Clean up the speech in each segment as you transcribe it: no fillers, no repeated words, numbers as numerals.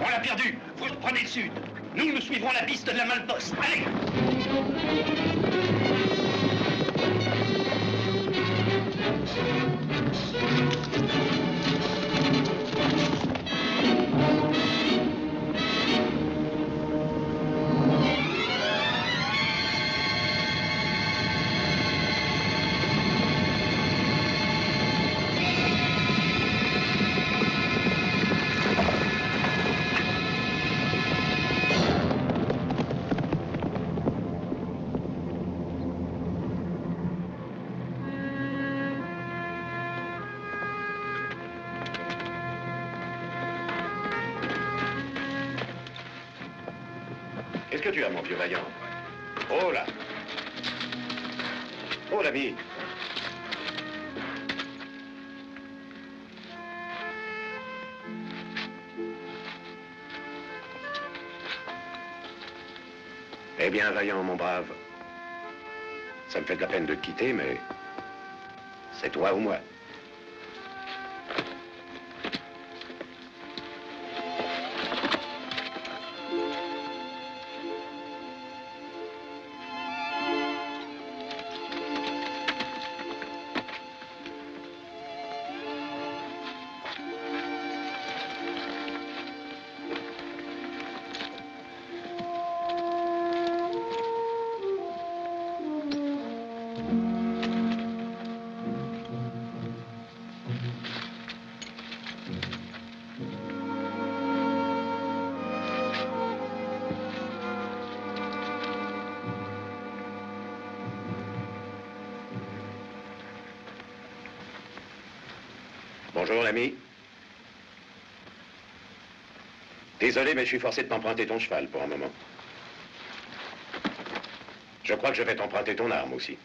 On l'a perdu. Vous reprenez le sud. Nous suivrons la piste de la Malposte. Allez! Qu'est-ce que tu as, mon vieux vaillant? Oh là! Oh, l'ami! Eh bien, vaillant, mon brave, ça me fait de la peine de te quitter, mais c'est toi ou moi. Bonjour, l'ami. Désolé, mais je suis forcé de t'emprunter ton cheval pour un moment. Je crois que je vais t'emprunter ton arme aussi.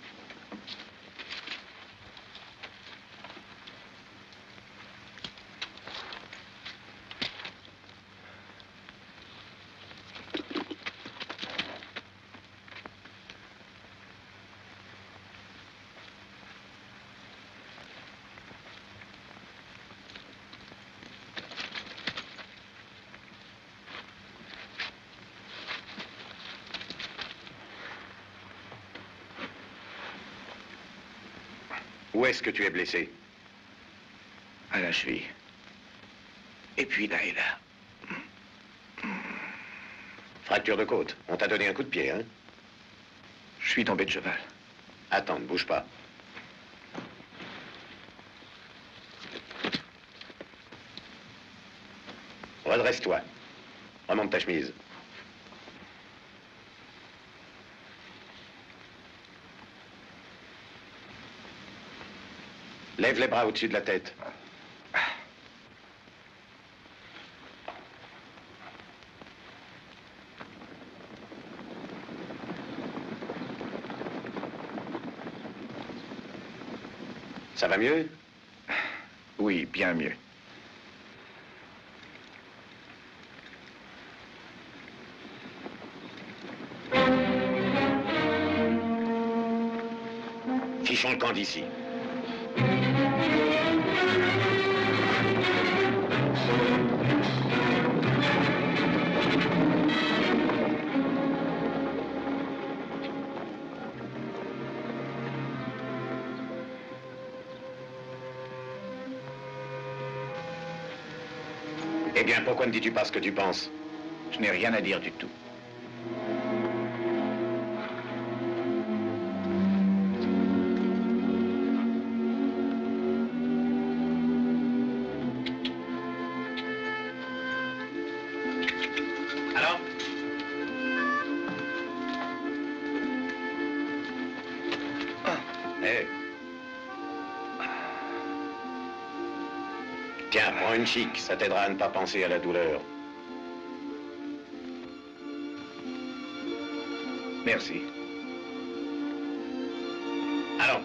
Où est-ce que tu es blessé? À la cheville. Et puis là et là. Fracture de côte. On t'a donné un coup de pied, hein? Je suis tombé de cheval. Attends, ne bouge pas. Redresse-toi. Remonte ta chemise. Lève les bras au-dessus de la tête. Ça va mieux? Oui, bien mieux. Fichons le camp d'ici. Eh bien, pourquoi ne dis-tu pas ce que tu penses? Je n'ai rien à dire du tout. Alors? Eh. Tiens, prends une chic, ça t'aidera à ne pas penser à la douleur. Merci. Allons.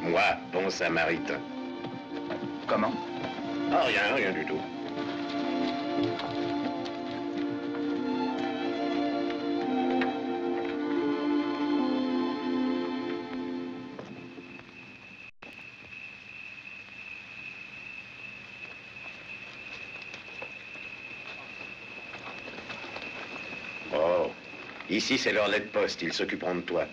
Moi, bon samaritain. Comment? Ah, rien du tout. Ici, c'est leur lettre poste. Ils s'occuperont de toi.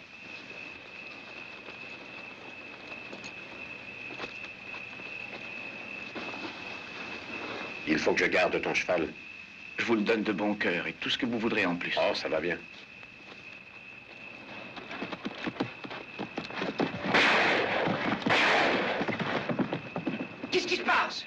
Il faut que je garde ton cheval. Je vous le donne de bon cœur et tout ce que vous voudrez en plus. Oh, ça va bien. Qu'est-ce qui se passe?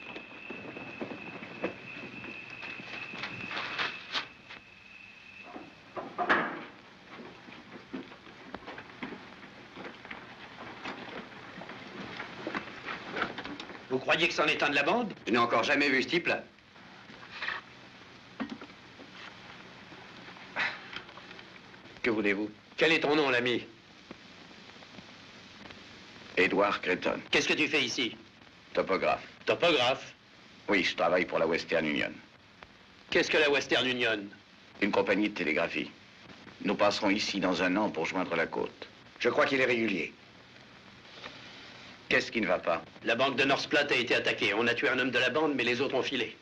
Vous croyez que c'en est un de la bande? Je n'ai encore jamais vu ce type-là. Que voulez-vous? Quel est ton nom, l'ami? Edward Creighton, Qu'est-ce que tu fais ici? topographe. Topographe. Oui, je travaille pour la Western Union. Qu'est-ce que la Western Union? Une compagnie de télégraphie. Nous passerons ici dans un an pour joindre la côte. Je crois qu'il est régulier. Qu'est-ce qui ne va pas? La banque de North Platte a été attaquée. On a tué un homme de la bande, mais les autres ont filé.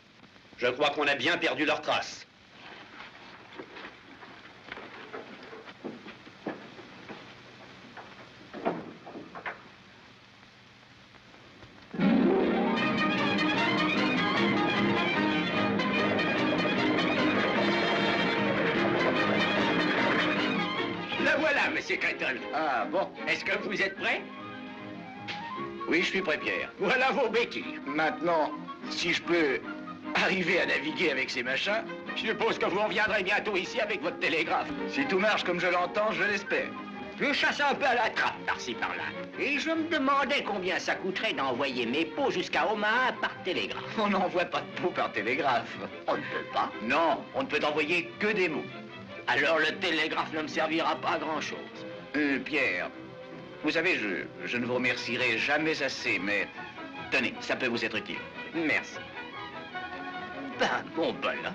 Je crois qu'on a bien perdu leurs traces. Le voilà, monsieur Creighton. Ah, bon. Est-ce que vous êtes prêt? Oui, je suis prêt, Pierre. Voilà vos béquilles. Maintenant, si je peux arriver à naviguer avec ces machins, Je suppose que vous reviendrez bientôt ici avec votre télégraphe. si tout marche comme je l'entends, je l'espère. Je chasse un peu à la trappe par-ci par-là. Et je me demandais combien ça coûterait d'envoyer mes pots jusqu'à Omaha par télégraphe. On n'envoie pas de pots par télégraphe. On ne peut pas. Non, on ne peut envoyer que des mots. Alors le télégraphe ne me servira pas à grand-chose. Pierre, vous savez, je ne vous remercierai jamais assez, mais tenez, ça peut vous être utile. Merci. Ben, mon bol, hein?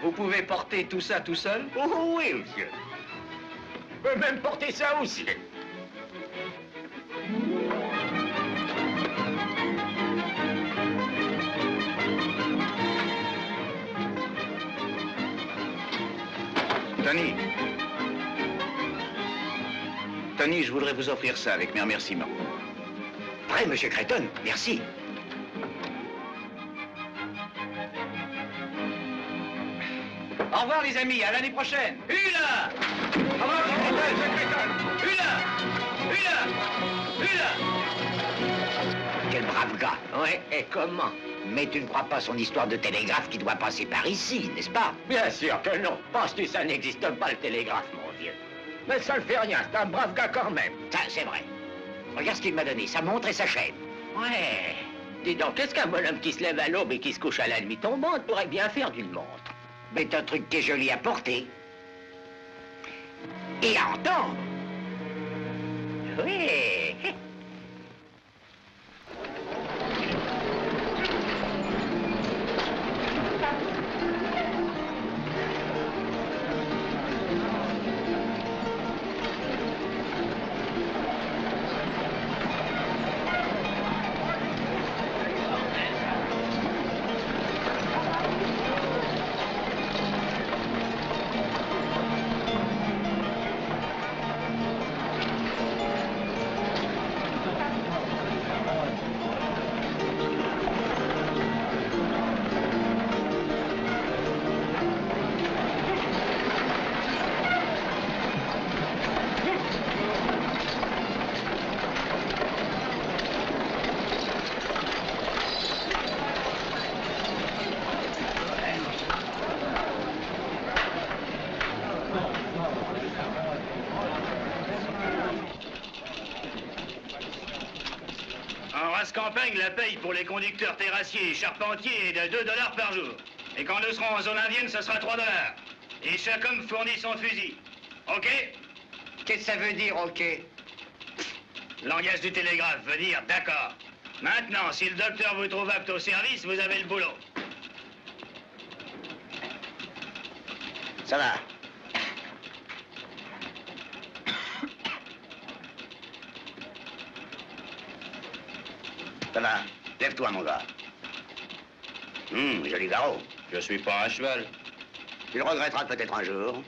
Vous pouvez porter tout ça tout seul? Oh oui, monsieur. Je peux même porter ça aussi. Tony. Tony, je voudrais vous offrir ça avec mes remerciements. Prêt, monsieur Creighton. Merci. Au revoir, les amis, à l'année prochaine. Hula! Au revoir, monsieur Creighton. Hula! Hula! Hula! Quel brave gars. Ouais, et comment? Mais tu ne crois pas son histoire de télégraphe qui doit passer par ici, n'est-ce pas? Bien sûr que non. Penses-tu que ça n'existe pas, le télégraphe, mon vieux? Mais ça ne fait rien, c'est un brave gars quand même. Ça, c'est vrai. Regarde ce qu'il m'a donné, sa montre et sa chaîne. Ouais. Dis donc, qu'est-ce qu'un bonhomme qui se lève à l'aube et qui se couche à la nuit tombante pourrait bien faire d'une montre? Mais c'est un truc qui est joli à porter. Et à entendre. Oui. Campagne, la paye pour les conducteurs terrassiers et charpentiers est de $2 par jour. Et quand nous serons en zone indienne, ce sera $3. Et chaque homme fournit son fusil. OK? Qu'est-ce que ça veut dire, OK? Langage du télégraphe veut dire d'accord. Maintenant, si le docteur vous trouve apte au service, vous avez le boulot. Ça va. Ça va. Lève-toi, mon gars. Joli garrot. Je suis pas un cheval. Tu le regretteras peut-être un jour.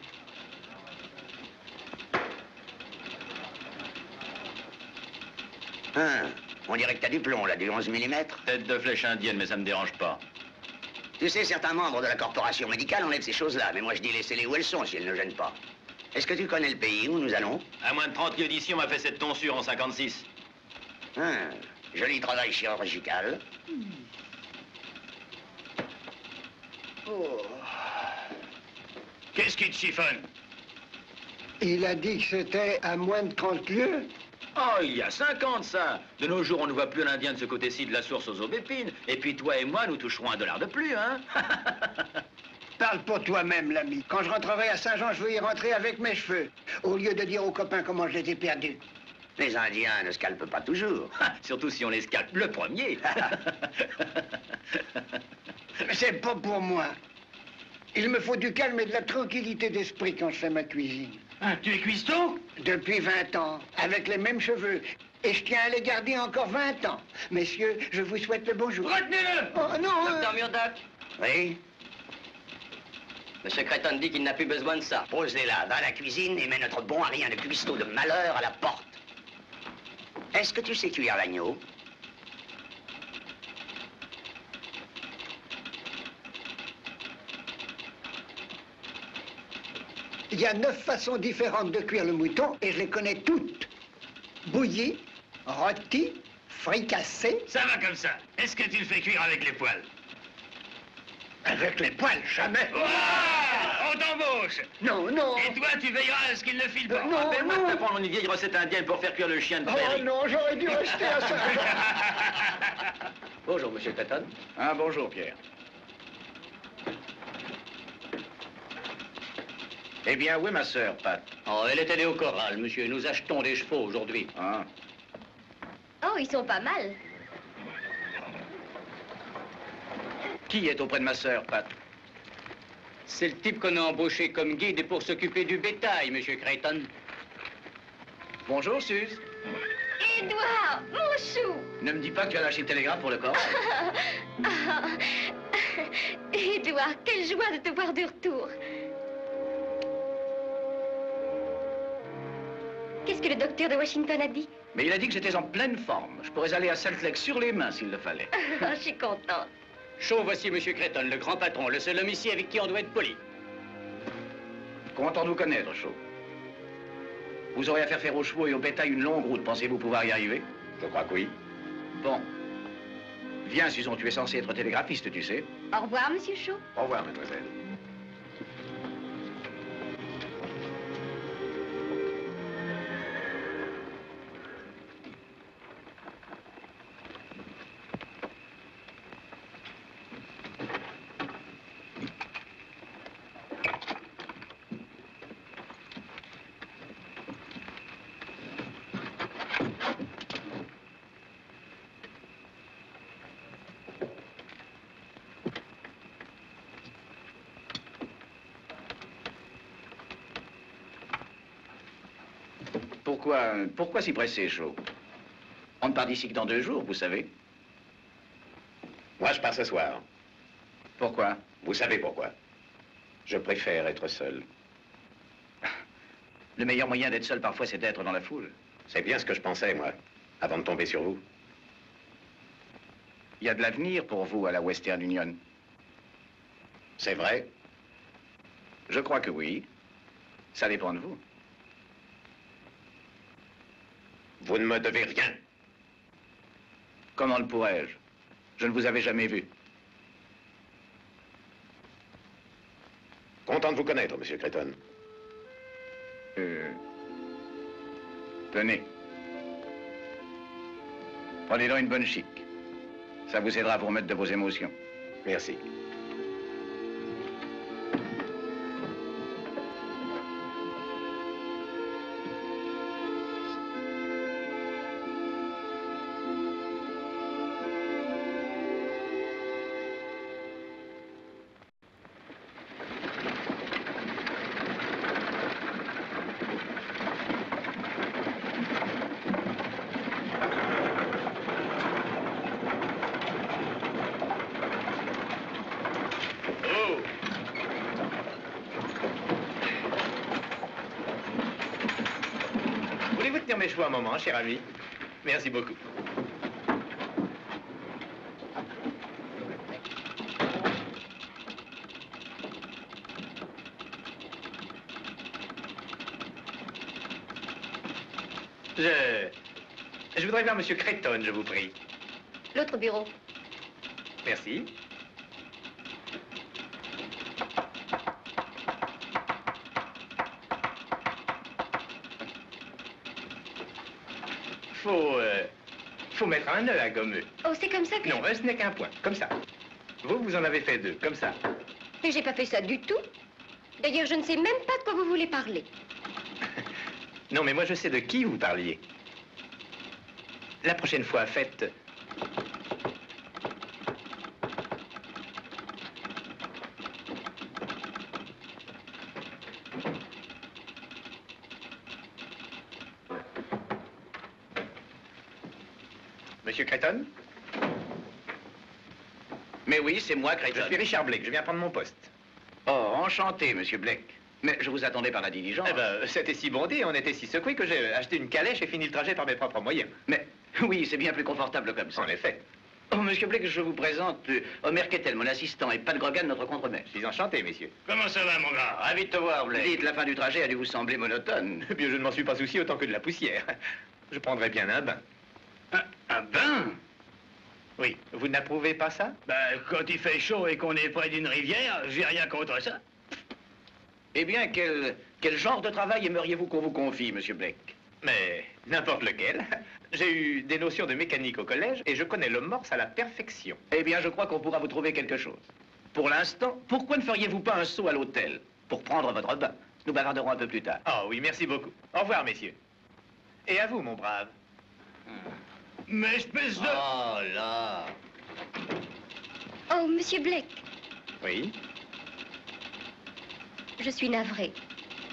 Hein, on dirait que t'as du plomb, là, du 11 mm. Tête de flèche indienne, mais ça me dérange pas. Tu sais, certains membres de la corporation médicale enlèvent ces choses-là, mais moi je dis laissez-les où elles sont si elles ne gênent pas. Est-ce que tu connais le pays où nous allons? À moins de 30 lieues d'ici, on m'a fait cette tonsure en 56. Joli travail chirurgical. Oh. Qu'est-ce qui te chiffonne? Il a dit que c'était à moins de 30 lieues. Oh, il y a 50, ça. De nos jours, on ne voit plus l'Indien de ce côté-ci de la source aux aubépines. Et puis toi et moi, nous toucherons $1 de plus, hein. Parle pour toi-même, l'ami. Quand je rentrerai à Saint-Jean, je veux y rentrer avec mes cheveux, au lieu de dire aux copains comment je les ai perdus. Les Indiens ne scalpent pas toujours. Surtout si on les scalpe le premier. C'est pas pour moi. Il me faut du calme et de la tranquillité d'esprit quand je fais ma cuisine. Ah, tu es cuistot? Depuis 20 ans, avec les mêmes cheveux. Et je tiens à les garder encore 20 ans. Messieurs, je vous souhaite le bonjour. Retenez-le! Oh non! Docteur Murdoch, Oui? Monsieur Creighton dit qu'il n'a plus besoin de ça. Pose-les là, va à la cuisine et mets notre bon à rien de cuistot de malheur à la porte. Est-ce que tu sais cuire l'agneau? Il y a 9 façons différentes de cuire le mouton et je les connais toutes. Bouilli, rôti, fricassé. Ça va comme ça. Est-ce que tu le fais cuire avec les poils? Avec les poils, jamais. Ouah! On t'embauche! Non, non. Et toi, tu veilleras à ce qu'il ne file pas. Non, Rappelle-moi non. de t'apprendre une vieille recette indienne pour faire cuire le chien de Oh prairie. non, j'aurais dû rester à ça. Bonjour, monsieur Creighton. Ah, bonjour, Pierre. Eh bien, où est ma sœur, Pat? Oh, elle est allée au corral, monsieur. Nous achetons des chevaux aujourd'hui. Ah. Oh, ils sont pas mal. Qui est auprès de ma sœur, Pat? C'est le type qu'on a embauché comme guide pour s'occuper du bétail, monsieur Creighton. Bonjour, Suze. Édouard, mon chou. Ne me dis pas que tu as lâché le télégraphe pour le corps. Édouard, quelle joie de te voir de retour. Qu'est-ce que le docteur de Washington a dit? Mais il a dit que j'étais en pleine forme. Je pourrais aller à Salt Lake sur les mains s'il le fallait. Je suis contente. Chaud, voici monsieur Creighton, le grand patron, le seul homme ici avec qui on doit être poli. Content de vous connaître, Shaw. Vous aurez à faire aux chevaux et au bétail une longue route. Pensez-vous pouvoir y arriver? Je crois que oui. Bon. Viens, Susan, tu es censé être télégraphiste, tu sais. Au revoir, monsieur Shaw. Au revoir, mademoiselle. Pourquoi si pressé, Shaw? On ne part d'ici que dans 2 jours, vous savez. Moi, je pars ce soir. Pourquoi? Vous savez pourquoi. Je préfère être seul. Le meilleur moyen d'être seul parfois, c'est d'être dans la foule. C'est bien ce que je pensais, moi, avant de tomber sur vous. Il y a de l'avenir pour vous à la Western Union. C'est vrai? Je crois que oui. Ça dépend de vous. Vous ne me devez rien. Comment le pourrais-je? Je ne vous avais jamais vu. Content de vous connaître, monsieur Creighton. Tenez. Prenez donc une bonne chic. Ça vous aidera à vous remettre de vos émotions. Merci. Voulez-vous tenir mes chevaux un moment, cher ami? Merci beaucoup. Je voudrais voir Monsieur Creighton, je vous prie. L'autre bureau. Merci. Faut mettre un nœud à gommeux. Oh, c'est comme ça que... Non, ce n'est qu'un point, comme ça. Vous en avez fait 2, comme ça. Mais j'ai pas fait ça du tout. D'ailleurs, je ne sais même pas de quoi vous voulez parler. Non, mais moi, je sais de qui vous parliez. La prochaine fois, faites... Monsieur Creighton? Mais oui, c'est moi, Creighton. Je suis Richard Blake, je viens prendre mon poste. Oh, enchanté, monsieur Blake. Mais je vous attendais par la diligence. Eh ben, c'était si bondé, on était si secoués que j'ai acheté une calèche et fini le trajet par mes propres moyens. Mais oui, c'est bien plus confortable comme ça. En effet. Oh, monsieur Blake, je vous présente Homer Kettel, mon assistant, et Pat Grogan, notre contremaître. Je suis enchanté, messieurs. Comment ça va, mon gars? Ravi de te voir, Blake. Dites, la fin du trajet a dû vous sembler monotone. Eh bien, je ne m'en suis pas soucié autant que de la poussière. Je prendrais bien un bain. Un bain? Oui, vous n'approuvez pas ça? Ben, quand il fait chaud et qu'on est près d'une rivière, j'ai rien contre ça. Eh bien, quel genre de travail aimeriez-vous qu'on vous confie, monsieur Blake? Mais n'importe lequel. J'ai eu des notions de mécanique au collège et je connais le morse à la perfection. Eh bien, je crois qu'on pourra vous trouver quelque chose. Pour l'instant, pourquoi ne feriez-vous pas un saut à l'hôtel pour prendre votre bain? Nous bavarderons un peu plus tard. Ah oui, merci beaucoup. Au revoir, messieurs. Et à vous, mon brave. Mais espèce de... Oh là! Oh, monsieur Blake, Oui? je suis navrée.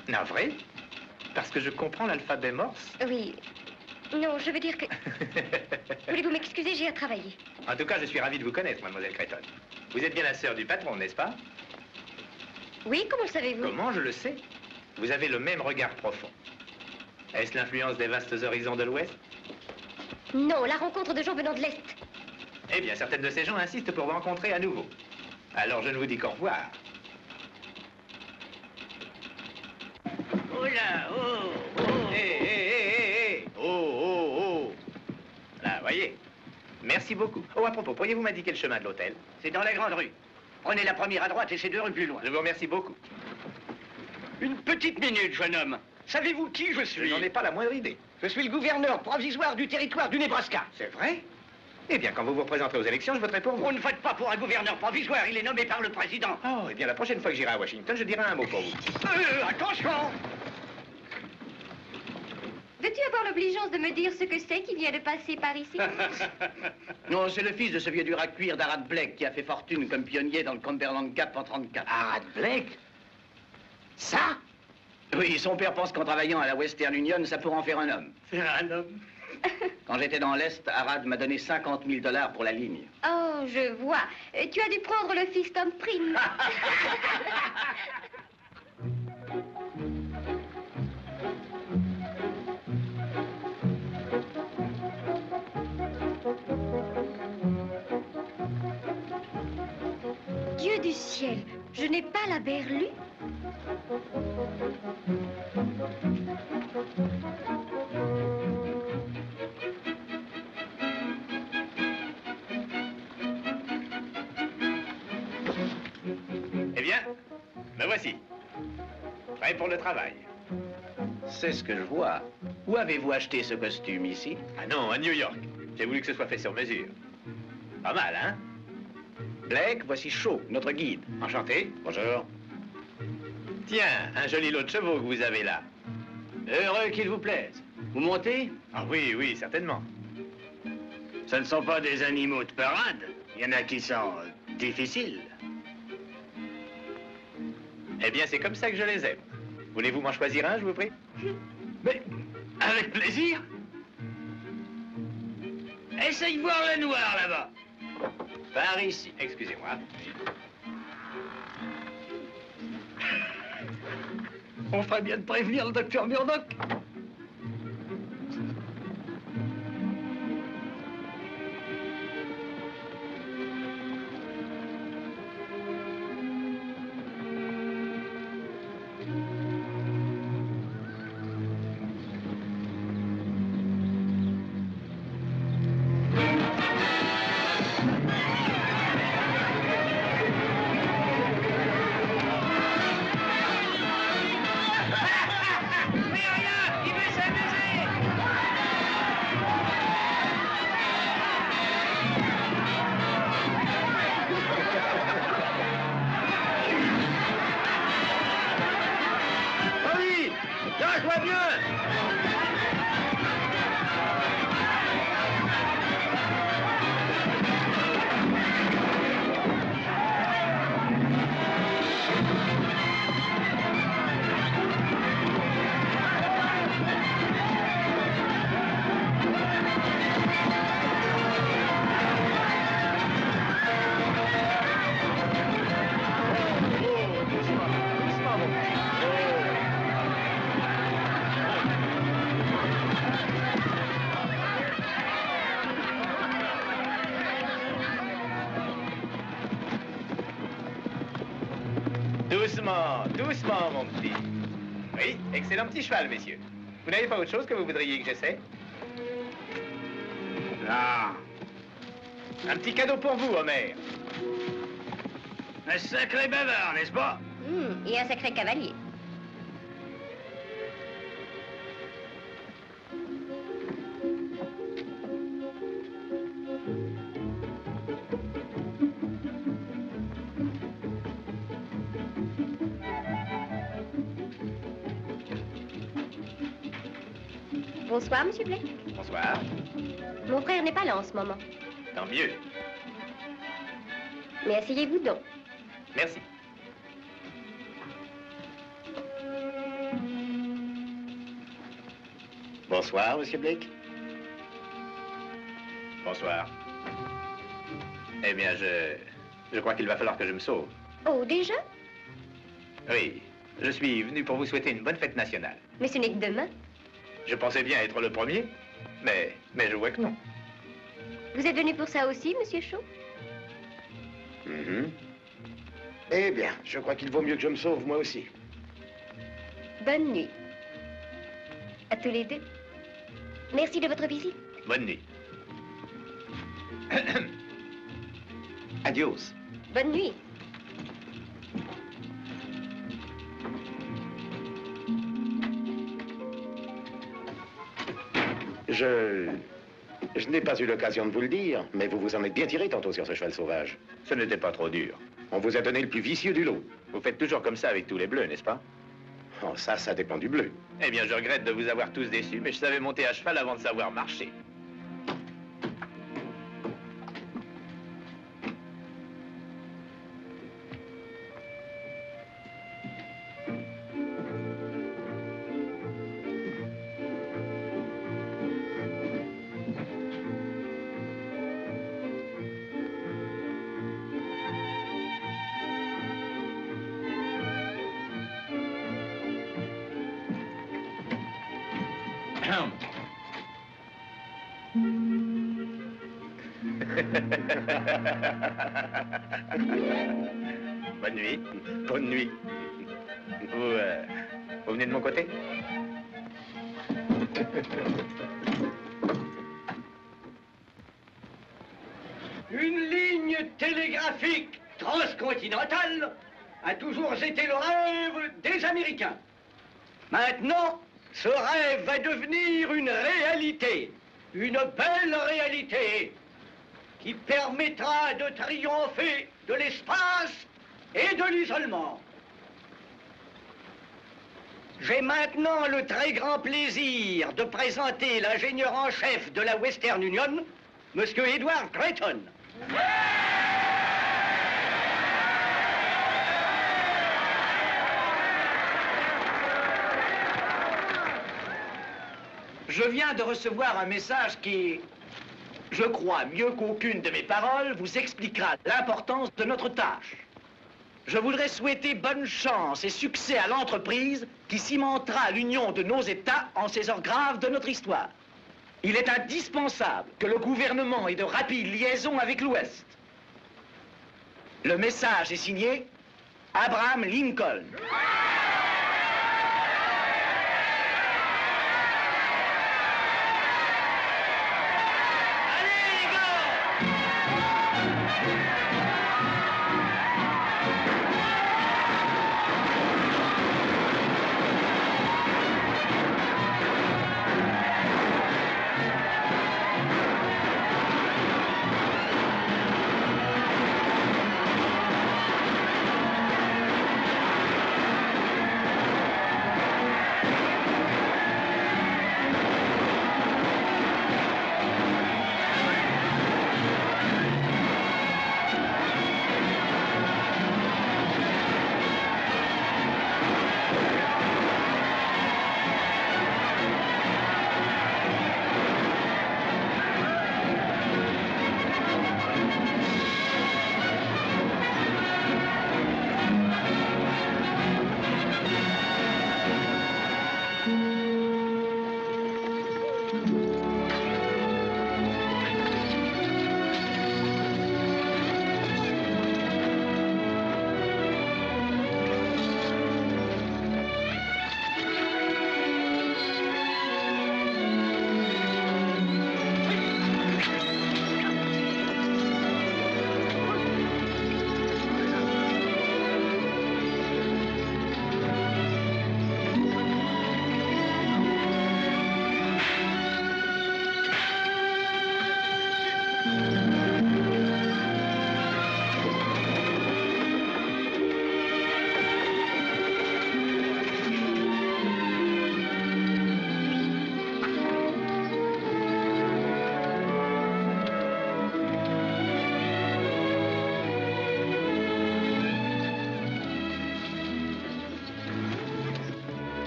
Navré? Parce que je comprends l'alphabet morse? Oui. Non, je veux dire que... Voulez-vous m'excuser, j'ai à travailler. En tout cas, je suis ravi de vous connaître, mademoiselle Creighton. Vous êtes bien la sœur du patron, n'est-ce pas? Oui, comment le savez-vous? Comment je le sais? Vous avez le même regard profond. Est-ce l'influence des vastes horizons de l'Ouest? Non, la rencontre de gens venant de l'Est. Eh bien, certaines de ces gens insistent pour vous rencontrer à nouveau. Alors, je ne vous dis qu'au revoir. Oh là, oh, oh. Hé! Oh! Là, voyez. Merci beaucoup. Oh, à propos, pourriez-vous m'indiquer le chemin de l'hôtel? C'est dans la grande rue. Prenez la première à droite et c'est 2 rues plus loin. Je vous remercie beaucoup. Une petite minute, jeune homme. Savez-vous qui je Je suis? n'en ai pas la moindre idée. Je suis le gouverneur provisoire du territoire du Nebraska. C'est vrai? Eh bien, quand vous vous représenterez aux élections, je voterai pour vous. On ne vote pas pour un gouverneur provisoire, il est nommé par le président. Oh, eh bien, la prochaine fois que j'irai à Washington, je dirai un mot pour vous. Attention! Veux-tu avoir l'obligeance de me dire ce que c'est qui vient de passer par ici? Non, c'est le fils de ce vieux dur à cuire d'Arad Blake qui a fait fortune comme pionnier dans le Cumberland Gap en 34. Arad Blake? Ça? Oui, son père pense qu'en travaillant à la Western Union, ça pourra en faire un homme. Faire un homme? Quand j'étais dans l'Est, Arad m'a donné 50 000 $ pour la ligne. Oh, je vois. Tu as dû prendre le fils comme prime. Dieu du ciel, je n'ai pas la berlue. Eh bien, me voici. Prêt pour le travail. C'est ce que je vois. Où avez-vous acheté ce costume ici? Ah non, à New York. J'ai voulu que ce soit fait sur mesure. Pas mal, hein? Blake, voici Shaw, notre guide. Enchanté. Bonjour. Tiens, un joli lot de chevaux que vous avez là. Heureux qu'il vous plaise. Vous montez? Ah oui, certainement. Ce ne sont pas des animaux de parade. Il y en a qui sont difficiles. Eh bien, c'est comme ça que je les aime. Voulez-vous m'en choisir un, je vous prie? Mais avec plaisir. Essaye voir le noir là-bas. Par ici. Excusez-moi. On ferait bien de prévenir le docteur Murdoch. Là, je vois mieux. Doucement, doucement, mon petit. Oui, excellent petit cheval, messieurs. Vous n'avez pas autre chose que vous voudriez que j'essaie? Non. Un petit cadeau pour vous, Homer. Un sacré bavard, n'est-ce pas? Et un sacré cavalier. Bonsoir, Monsieur Blake. Bonsoir. Mon frère n'est pas là en ce moment. Tant mieux. Mais asseyez-vous donc. Merci. Bonsoir, Monsieur Blake. Bonsoir. Eh bien, je crois qu'il va falloir que je me sauve. Oh, déjà? Oui, je suis venu pour vous souhaiter une bonne fête nationale. Mais ce n'est que demain. Je pensais bien être le premier, mais je vois que non. Vous êtes venu pour ça aussi, Monsieur Shaw? Eh bien, je crois qu'il vaut mieux que je me sauve, moi aussi. Bonne nuit. À tous les deux. Merci de votre visite. Bonne nuit. Adios. Bonne nuit. Je n'ai pas eu l'occasion de vous le dire, mais vous vous en êtes bien tiré tantôt sur ce cheval sauvage. Ce n'était pas trop dur. On vous a donné le plus vicieux du lot. Vous faites toujours comme ça avec tous les bleus, n'est-ce pas? Oh, ça dépend du bleu. Eh bien, je regrette de vous avoir tous déçus, mais je savais monter à cheval avant de savoir marcher. Bonne nuit. Bonne nuit. Vous venez de mon côté? Une ligne télégraphique transcontinentale a toujours été le rêve des Américains. Maintenant, ce rêve va devenir une réalité, une belle réalité, qui permettra de triompher de l'espace et de l'isolement. J'ai maintenant le très grand plaisir de présenter l'ingénieur en chef de la Western Union, Monsieur Edward Drayton. Je viens de recevoir un message qui, je crois, mieux qu'aucune de mes paroles, vous expliquera l'importance de notre tâche. Je voudrais souhaiter bonne chance et succès à l'entreprise qui cimentera l'union de nos États en ces heures graves de notre histoire. Il est indispensable que le gouvernement ait de rapides liaisons avec l'Ouest. Le message est signé Abraham Lincoln.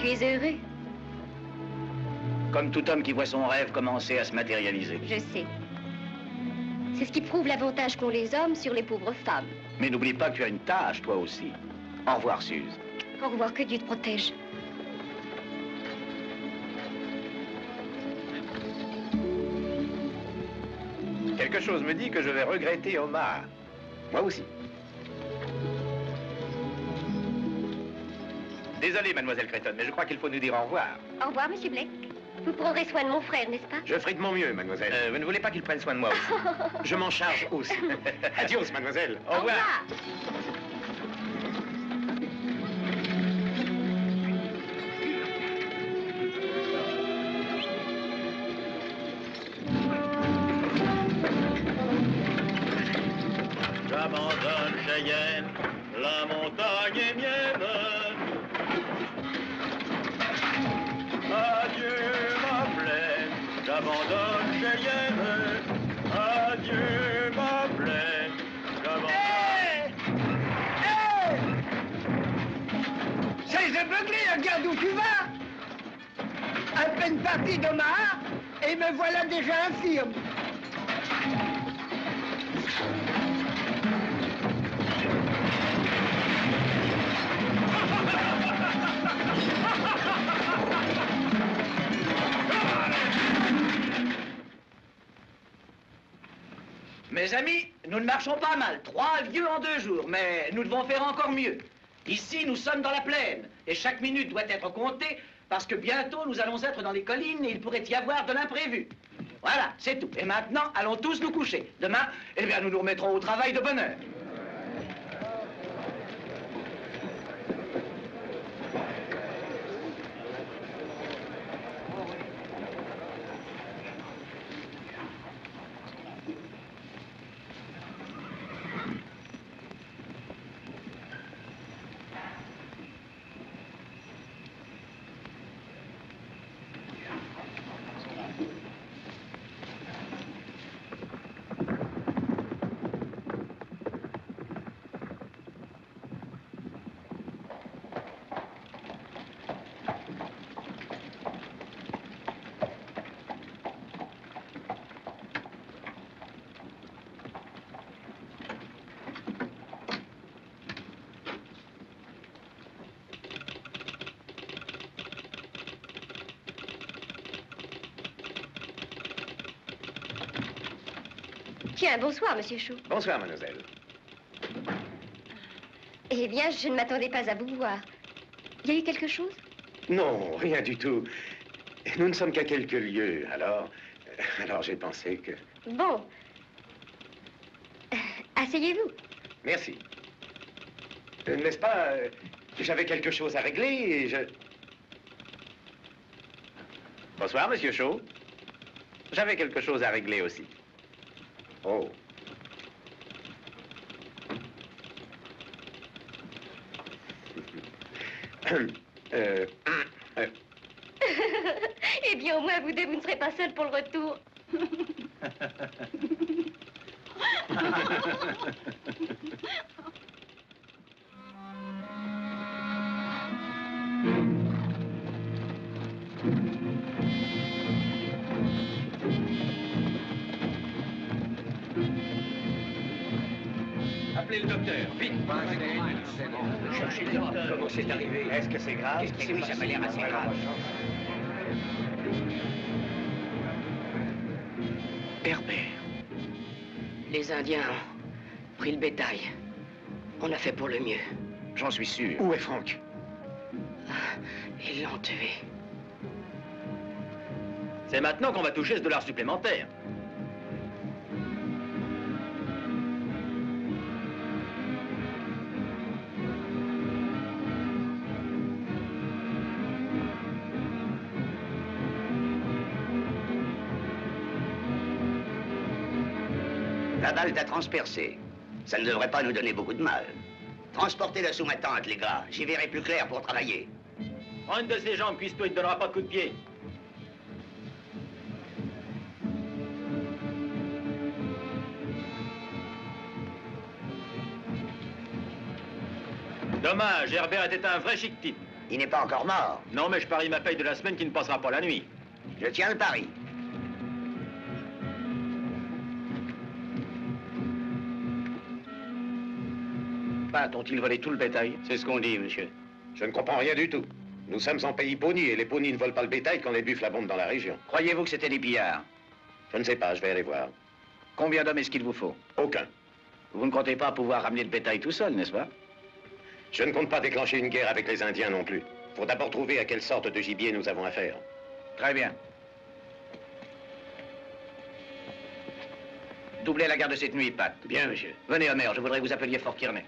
Tu es heureux? Comme tout homme qui voit son rêve commencer à se matérialiser. Je sais. C'est ce qui prouve l'avantage qu'ont les hommes sur les pauvres femmes. Mais n'oublie pas que tu as une tâche, toi aussi. Au revoir, Suze. Au revoir, que Dieu te protège. Quelque chose me dit que je vais regretter Omar. Moi aussi. Désolé, mademoiselle Creighton, mais je crois qu'il faut nous dire au revoir. Au revoir, monsieur Blake. Vous prendrez soin de mon frère, n'est-ce pas? Je ferai de mon mieux, mademoiselle. Vous ne voulez pas qu'il prenne soin de moi aussi? Je m'en charge aussi. Adios, mademoiselle. Au revoir. J'abandonne Cheyenne, la montagne est mienne. Adieu ma plaine, j'abandonne Cheyenne. Adieu ma plaine, j'abandonne... C'est aveuglé, regarde où tu vas! À peine parti d'Omaha, et me voilà déjà infirme. Mes amis, nous ne marchons pas mal. 3 lieues en 2 jours, mais nous devons faire encore mieux. Ici, nous sommes dans la plaine, et chaque minute doit être comptée, parce que bientôt, nous allons être dans les collines, et il pourrait y avoir de l'imprévu. Voilà, c'est tout. Et maintenant, allons tous nous coucher. Demain, eh bien, nous nous remettrons au travail de bonne heure. Tiens, bonsoir, monsieur Shaw. Bonsoir, mademoiselle. Eh bien, je ne m'attendais pas à vous voir. Il y a eu quelque chose? Non, rien du tout. Nous ne sommes qu'à quelques lieues, alors j'ai pensé que... Bon. Asseyez-vous. Merci. N'est-ce pas, j'avais quelque chose à régler et je... Bonsoir, monsieur Shaw. J'avais quelque chose à régler aussi. Oh. Eh bien, au moins, vous deux, vous ne serez pas seuls pour le retour. Appelez le docteur, vite. Cherchez le docteur. Comment c'est arrivé? Est-ce que c'est grave? Qu'est-ce qui s'est passé? Ça m'a l'air assez grave. Herbert, les Indiens ont pris le bétail. On a fait pour le mieux. J'en suis sûr. Où est Franck? Ils l'ont tué. C'est maintenant qu'on va toucher ce dollar supplémentaire. La balle t'a transpercé. Ça ne devrait pas nous donner beaucoup de mal. Transportez-la sous ma tente, les gars. J'y verrai plus clair pour travailler. Prends une de ses jambes, cuisse-toi, il ne te donnera pas de coup de pied. Dommage, Herbert était un vrai chic type. Il n'est pas encore mort. Non, mais je parie ma paye de la semaine qui ne passera pas la nuit. Je tiens le pari. Pat, ont-ils volé tout le bétail? C'est ce qu'on dit, monsieur. Je ne comprends rien du tout. Nous sommes en pays pony et les ponys ne volent pas le bétail quand les buffles abondent dans la région. Croyez-vous que c'était des pillards? Je ne sais pas, je vais aller voir. Combien d'hommes est-ce qu'il vous faut? Aucun. Vous ne comptez pas pouvoir ramener le bétail tout seul, n'est-ce pas? Je ne compte pas déclencher une guerre avec les Indiens non plus. Faut d'abord trouver à quelle sorte de gibier nous avons affaire. Très bien. Doublez la garde cette nuit, Pat. Bien, monsieur. Venez, Homer, je voudrais que vous appeliez Fort Kearney.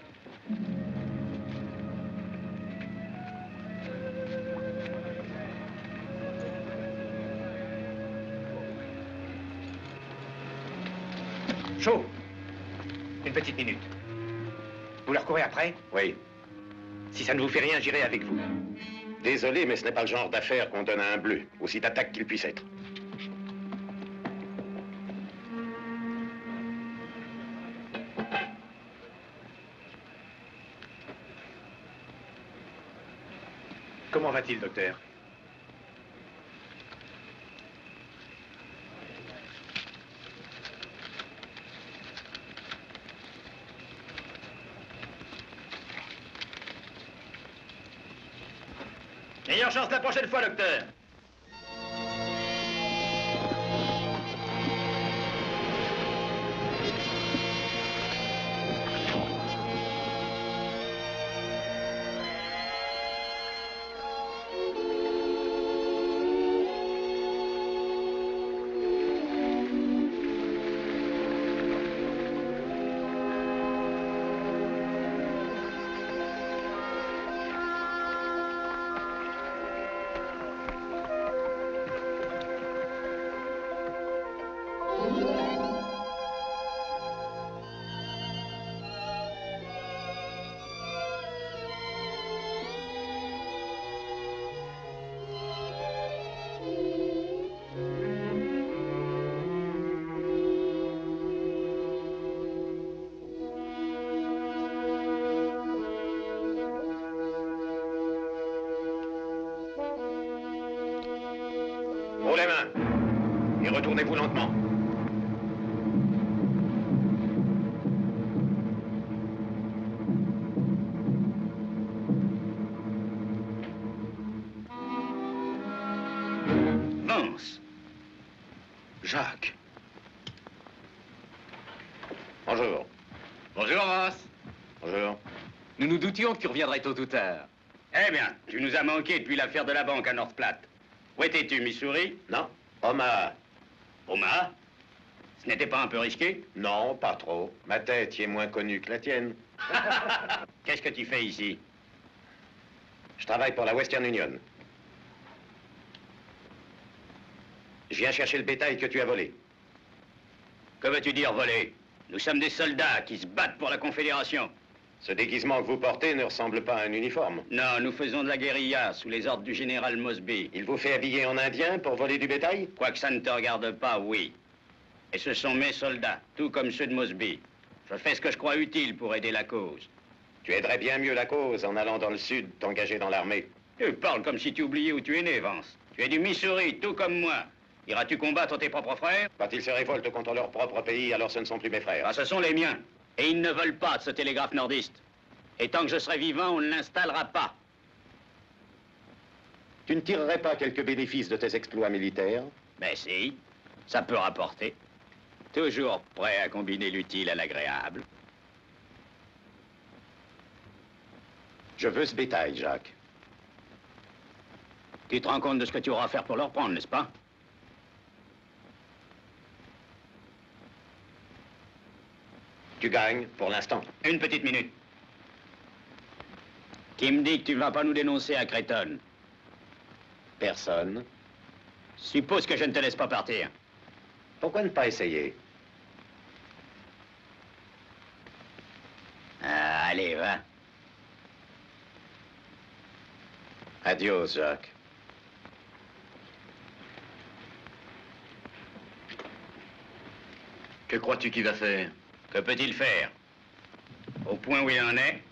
Chaud. Une petite minute. Vous leur courez après? Oui. Si ça ne vous fait rien, j'irai avec vous. Désolé, mais ce n'est pas le genre d'affaire qu'on donne à un bleu, aussi d'attaque qu'il puisse être. Comment va-t-il, docteur? Meilleure chance la prochaine fois, docteur. Haut les mains. Et retournez-vous lentement. Vance. Jacques. Bonjour. Bonjour, Vance. Bonjour. Nous nous doutions que tu reviendrais tôt ou tard. Eh bien, tu nous as manqué depuis l'affaire de la banque à North Platte. Où étais-tu, Missouri? Non. Omaha. Omaha? Ce n'était pas un peu risqué? Non, pas trop. Ma tête y est moins connue que la tienne. Qu'est-ce que tu fais ici? Je travaille pour la Western Union. Je viens chercher le bétail que tu as volé. Que veux-tu dire, voler? Nous sommes des soldats qui se battent pour la Confédération. Ce déguisement que vous portez ne ressemble pas à un uniforme. Non, nous faisons de la guérilla sous les ordres du général Mosby. Il vous fait habiller en indien pour voler du bétail? Quoique ça ne te regarde pas, oui. Et ce sont mes soldats, tout comme ceux de Mosby. Je fais ce que je crois utile pour aider la cause. Tu aiderais bien mieux la cause en allant dans le sud, t'engager dans l'armée. Tu parles comme si tu oubliais où tu es né, Vance. Tu es du Missouri, tout comme moi. Iras-tu combattre tes propres frères? Quand ils se révoltent contre leur propre pays, alors ce ne sont plus mes frères. Ah, ce sont les miens. Et ils ne veulent pas de ce télégraphe nordiste. Et tant que je serai vivant, on ne l'installera pas. Tu ne tirerais pas quelques bénéfices de tes exploits militaires? Mais si, ça peut rapporter. Toujours prêt à combiner l'utile à l'agréable. Je veux ce bétail, Jacques. Tu te rends compte de ce que tu auras à faire pour le reprendre, n'est-ce pas? Tu gagnes, pour l'instant. Une petite minute. Qui me dit que tu ne vas pas nous dénoncer à Creighton? Personne. Suppose que je ne te laisse pas partir. Pourquoi ne pas essayer? Ah, allez, va. Adios, Jacques. Que crois-tu qu'il va faire? Que peut-il faire? Au point où il en est,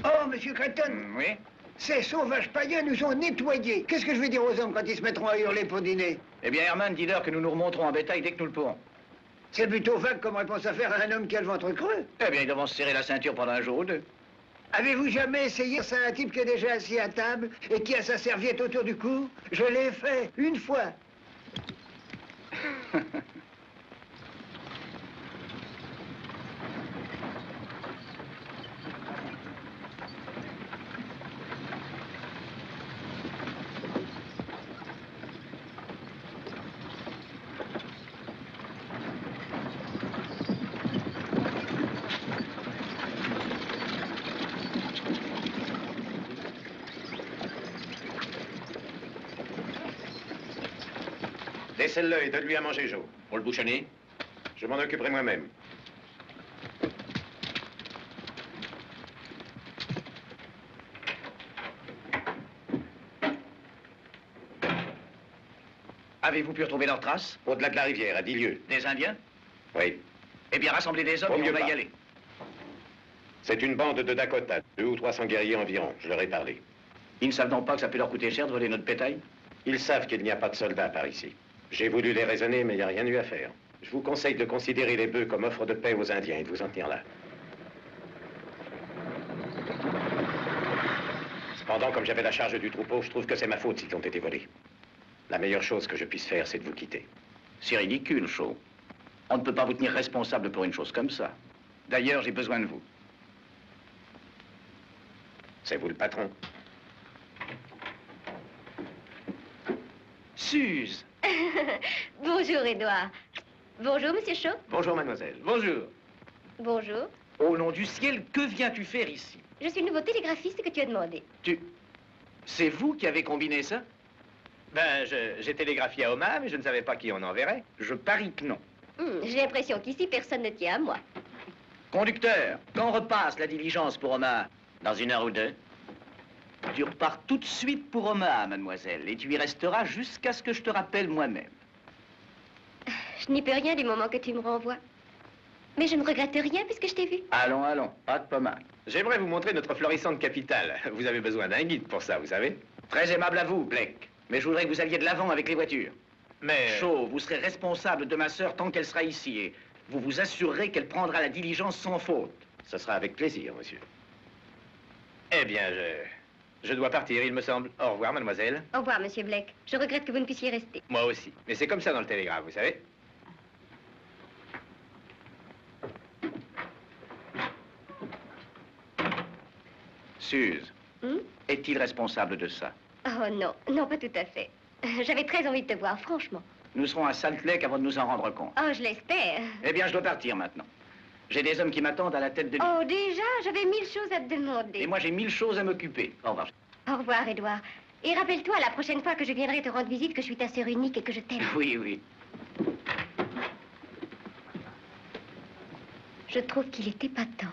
Oh, monsieur Creighton, Oui? ces sauvages païens nous ont nettoyés. Qu'est-ce que je vais dire aux hommes quand ils se mettront à hurler pour dîner? Eh bien, Herman, dis-leur que nous nous remonterons en bétail dès que nous le pourrons. C'est plutôt vague comme réponse à faire à un homme qui a le ventre creux. Eh bien, ils devront se serrer la ceinture pendant un jour ou deux. Avez-vous jamais essayé ça à un type qui est déjà assis à table et qui a sa serviette autour du cou? Je l'ai fait, une fois. Décèle-le et donne-lui à manger, Joe. Pour le bouchonner? Je m'en occuperai moi-même. Avez-vous pu retrouver leurs traces? Au-delà de la rivière, à 10 lieues. Des Indiens? Oui. Eh bien, rassemblez des hommes Au et mieux on va pas. y aller. C'est une bande de Dakota, 200 ou 300 guerriers environ. Je leur ai parlé. Ils ne savent donc pas que ça peut leur coûter cher de voler notre bétail? Ils savent qu'il n'y a pas de soldats par ici. J'ai voulu les raisonner, mais il n'y a rien eu à faire. Je vous conseille de considérer les bœufs comme offre de paix aux Indiens et de vous en tenir là. Cependant, comme j'avais la charge du troupeau, je trouve que c'est ma faute s'ils ont été volés. La meilleure chose que je puisse faire, c'est de vous quitter. C'est ridicule, Shaw. On ne peut pas vous tenir responsable pour une chose comme ça. D'ailleurs, j'ai besoin de vous. C'est vous le patron. Suze! Bonjour, Édouard. Bonjour, monsieur Shaw. Bonjour, mademoiselle. Bonjour. Bonjour. Au nom du ciel, que viens-tu faire ici? Je suis le nouveau télégraphiste que tu as demandé. C'est vous qui avez combiné ça? Ben, j'ai télégraphié à Omaha, mais je ne savais pas qui on enverrait. Je parie que non. J'ai l'impression qu'ici, personne ne tient à moi. Conducteur, quand repasse la diligence pour Omaha? Dans 1 heure ou 2? Tu repars tout de suite pour Omaha, mademoiselle, et tu y resteras jusqu'à ce que je te rappelle moi-même. Je n'y peux rien du moment que tu me renvoies. Mais je ne regrette rien puisque je t'ai vu. Allons, allons, pas de pommade. J'aimerais vous montrer notre florissante capitale. Vous avez besoin d'un guide pour ça, vous savez. Très aimable à vous, Blake. Mais je voudrais que vous alliez de l'avant avec les voitures. Mais... Shaw, vous serez responsable de ma sœur tant qu'elle sera ici, et vous vous assurerez qu'elle prendra la diligence sans faute. Ce sera avec plaisir, monsieur. Eh bien, je dois partir, il me semble. Au revoir, mademoiselle. Au revoir, monsieur Blake. Je regrette que vous ne puissiez rester. Moi aussi. Mais c'est comme ça dans le télégraphe, vous savez. Suze, est-il responsable de ça? Oh non, non, pas tout à fait. J'avais très envie de te voir, franchement. Nous serons à Salt Lake avant de nous en rendre compte. Oh, je l'espère. Eh bien, je dois partir maintenant. J'ai des hommes qui m'attendent à la tête de l'île. Oh, déjà, j'avais 1000 choses à te demander. Et moi, j'ai 1000 choses à m'occuper. Au revoir. Au revoir, Édouard. Et rappelle-toi, la prochaine fois que je viendrai te rendre visite, que je suis ta sœur unique et que je t'aime. Oui, oui. Je trouve qu'il est épatant.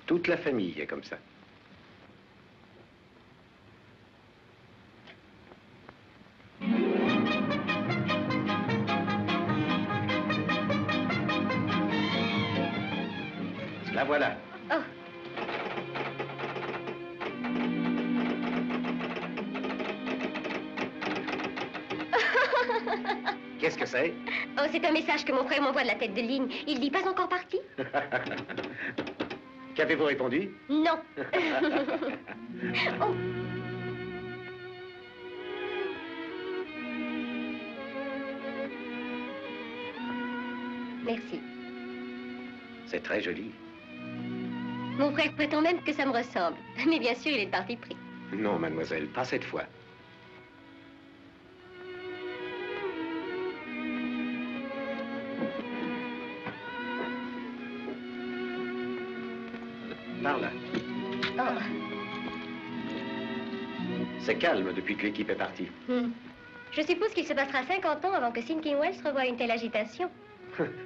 Toute la famille est comme ça. La voilà. Oh, Qu'est-ce que c'est? oh, c'est un message que mon frère m'envoie de la tête de ligne. Il dit pas encore parti? Qu'avez-vous répondu? Non. Oh. Merci. C'est très joli. Mon frère prétend même que ça me ressemble. Mais bien sûr, il est de parti pris. Non, mademoiselle, pas cette fois. Par là. Oh. C'est calme depuis que l'équipe est partie. Je suppose qu'il se passera 50 ans avant que Sinking Wells revoie une telle agitation.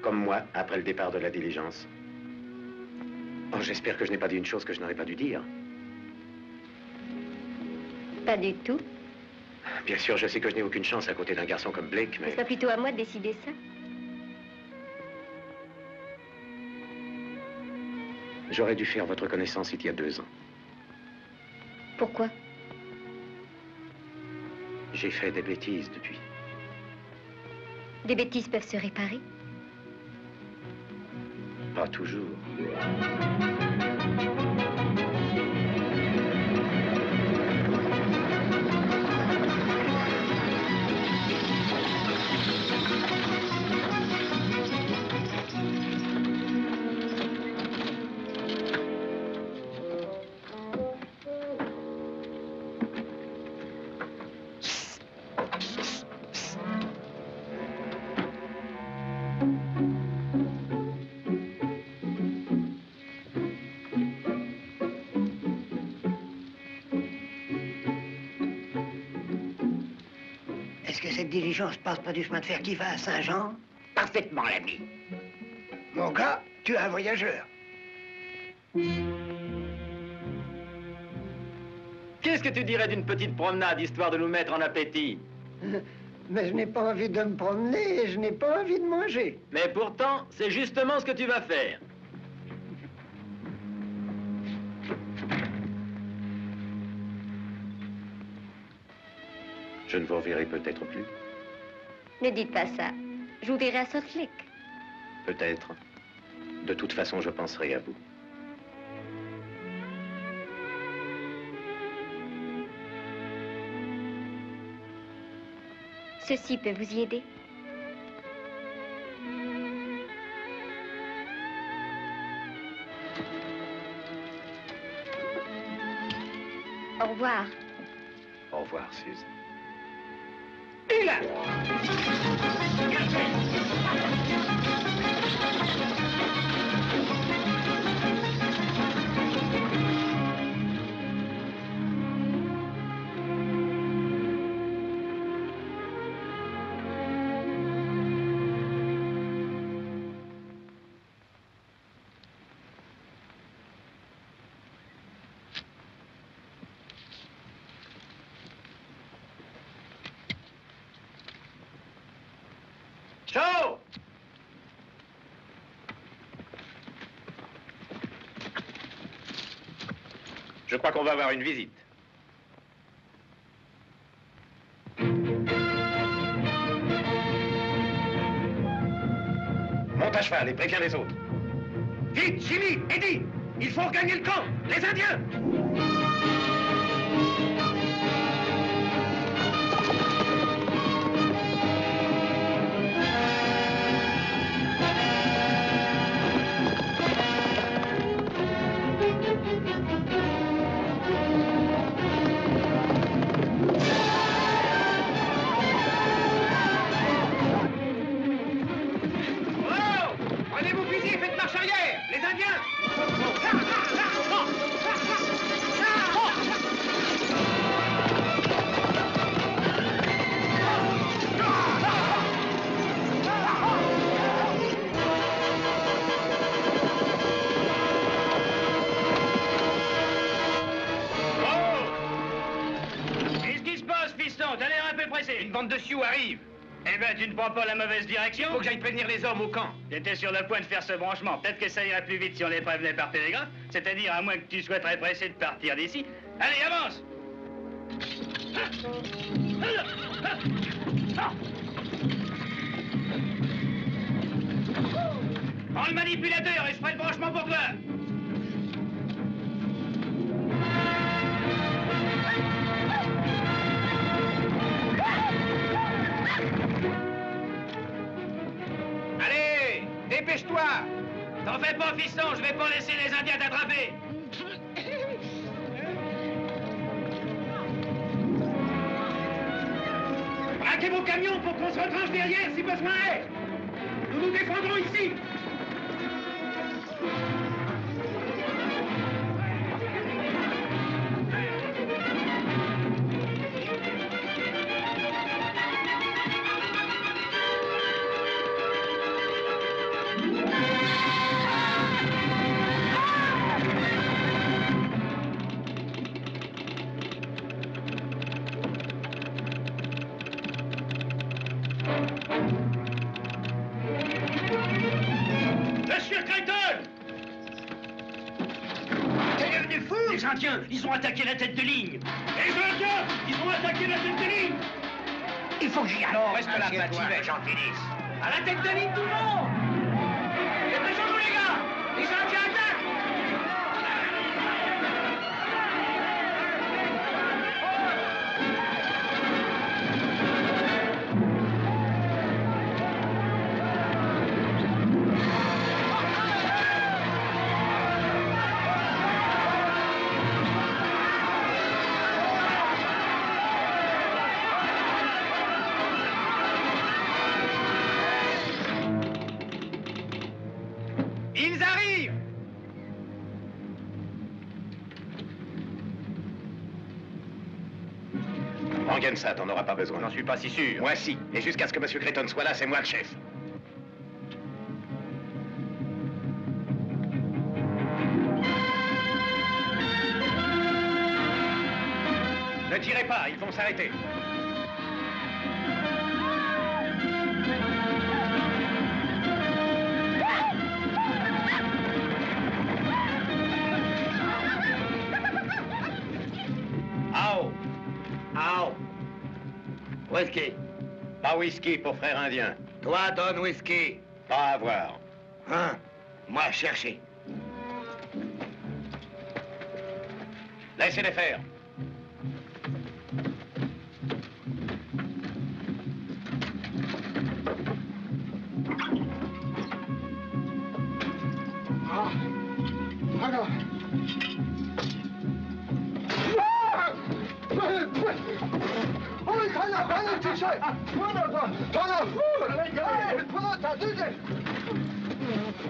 Comme moi, après le départ de la diligence. Oh, j'espère que je n'ai pas dit une chose que je n'aurais pas dû dire. Pas du tout. Bien sûr, je sais que je n'ai aucune chance à côté d'un garçon comme Blake, mais... Ce sera plutôt à moi de décider ça. J'aurais dû faire votre connaissance il y a 2 ans. Pourquoi? J'ai fait des bêtises depuis. Des bêtises peuvent se réparer. Pas toujours. Est-ce que cette diligence passe pas du chemin de fer qui va à Saint-Jean? Parfaitement, l'ami. Mon gars, tu es un voyageur. Qu'est-ce que tu dirais d'une petite promenade, histoire de nous mettre en appétit? Mais je n'ai pas envie de me promener et je n'ai pas envie de manger. Mais pourtant, c'est justement ce que tu vas faire. Je ne vous reverrai peut-être plus. Ne dites pas ça. Je vous verrai à Salt Lake. Peut-être. De toute façon, je penserai à vous. Ceci peut vous y aider. Au revoir. Au revoir, Suze. Et là! Chaud! Je crois qu'on va avoir une visite. Monte à cheval et préviens les autres. Vite, Jimmy, Eddie, il faut regagner le camp, les Indiens! Prenez vos fusils et faites marche arrière! Les Indiens! Qu'est-ce qui se passe, fiston? T'as l'air un peu pressé. Une bande de sioux arrive! Eh ben, tu ne prends pas la mauvaise direction? Faut que j'aille prévenir les hommes au camp. J'étais sur le point de faire ce branchement. Peut-être que ça irait plus vite si on les prévenait par télégraphe. C'est-à-dire, à moins que tu sois très pressé de partir d'ici. Allez, avance! Prends le manipulateur et je ferai le branchement pour toi. Allez, dépêche-toi! T'en fais pas, fiston, je vais pas laisser les Indiens t'attraper. Braquez vos camions pour qu'on se retranche derrière si besoin est! Nous nous défendrons ici! Les Indiens, ils ont attaqué la tête de ligne. Les Indiens, ils ont attaqué la tête de ligne. Il faut que j'y aille. Non, reste là, Assieds-toi, Pativet. que j'en finisse. À la tête de ligne, tout le monde. Dépêchez-vous, les gars. Les Indiens attaquent. Ils arrivent. Rengaine ça, t'en auras pas besoin. J'en suis pas si sûr. Moi si. Et jusqu'à ce que M. Creighton soit là, c'est moi le chef. Ne tirez pas, ils vont s'arrêter. Ao. Ao. Whisky. Pas whisky pour frère indien. Toi, donne whisky. Pas à voir. Hein? Moi, chercher. Laissez-les faire.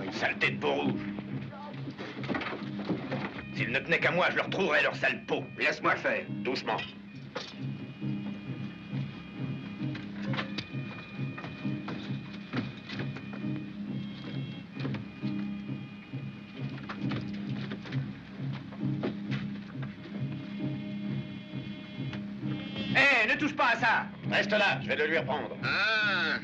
Une saleté de peau rouge. S'ils ne tenaient qu'à moi, je leur trouverais leur sale peau. Laisse-moi faire. Doucement. Hé, ne touche pas à ça. Reste là, je vais le lui reprendre. Ah.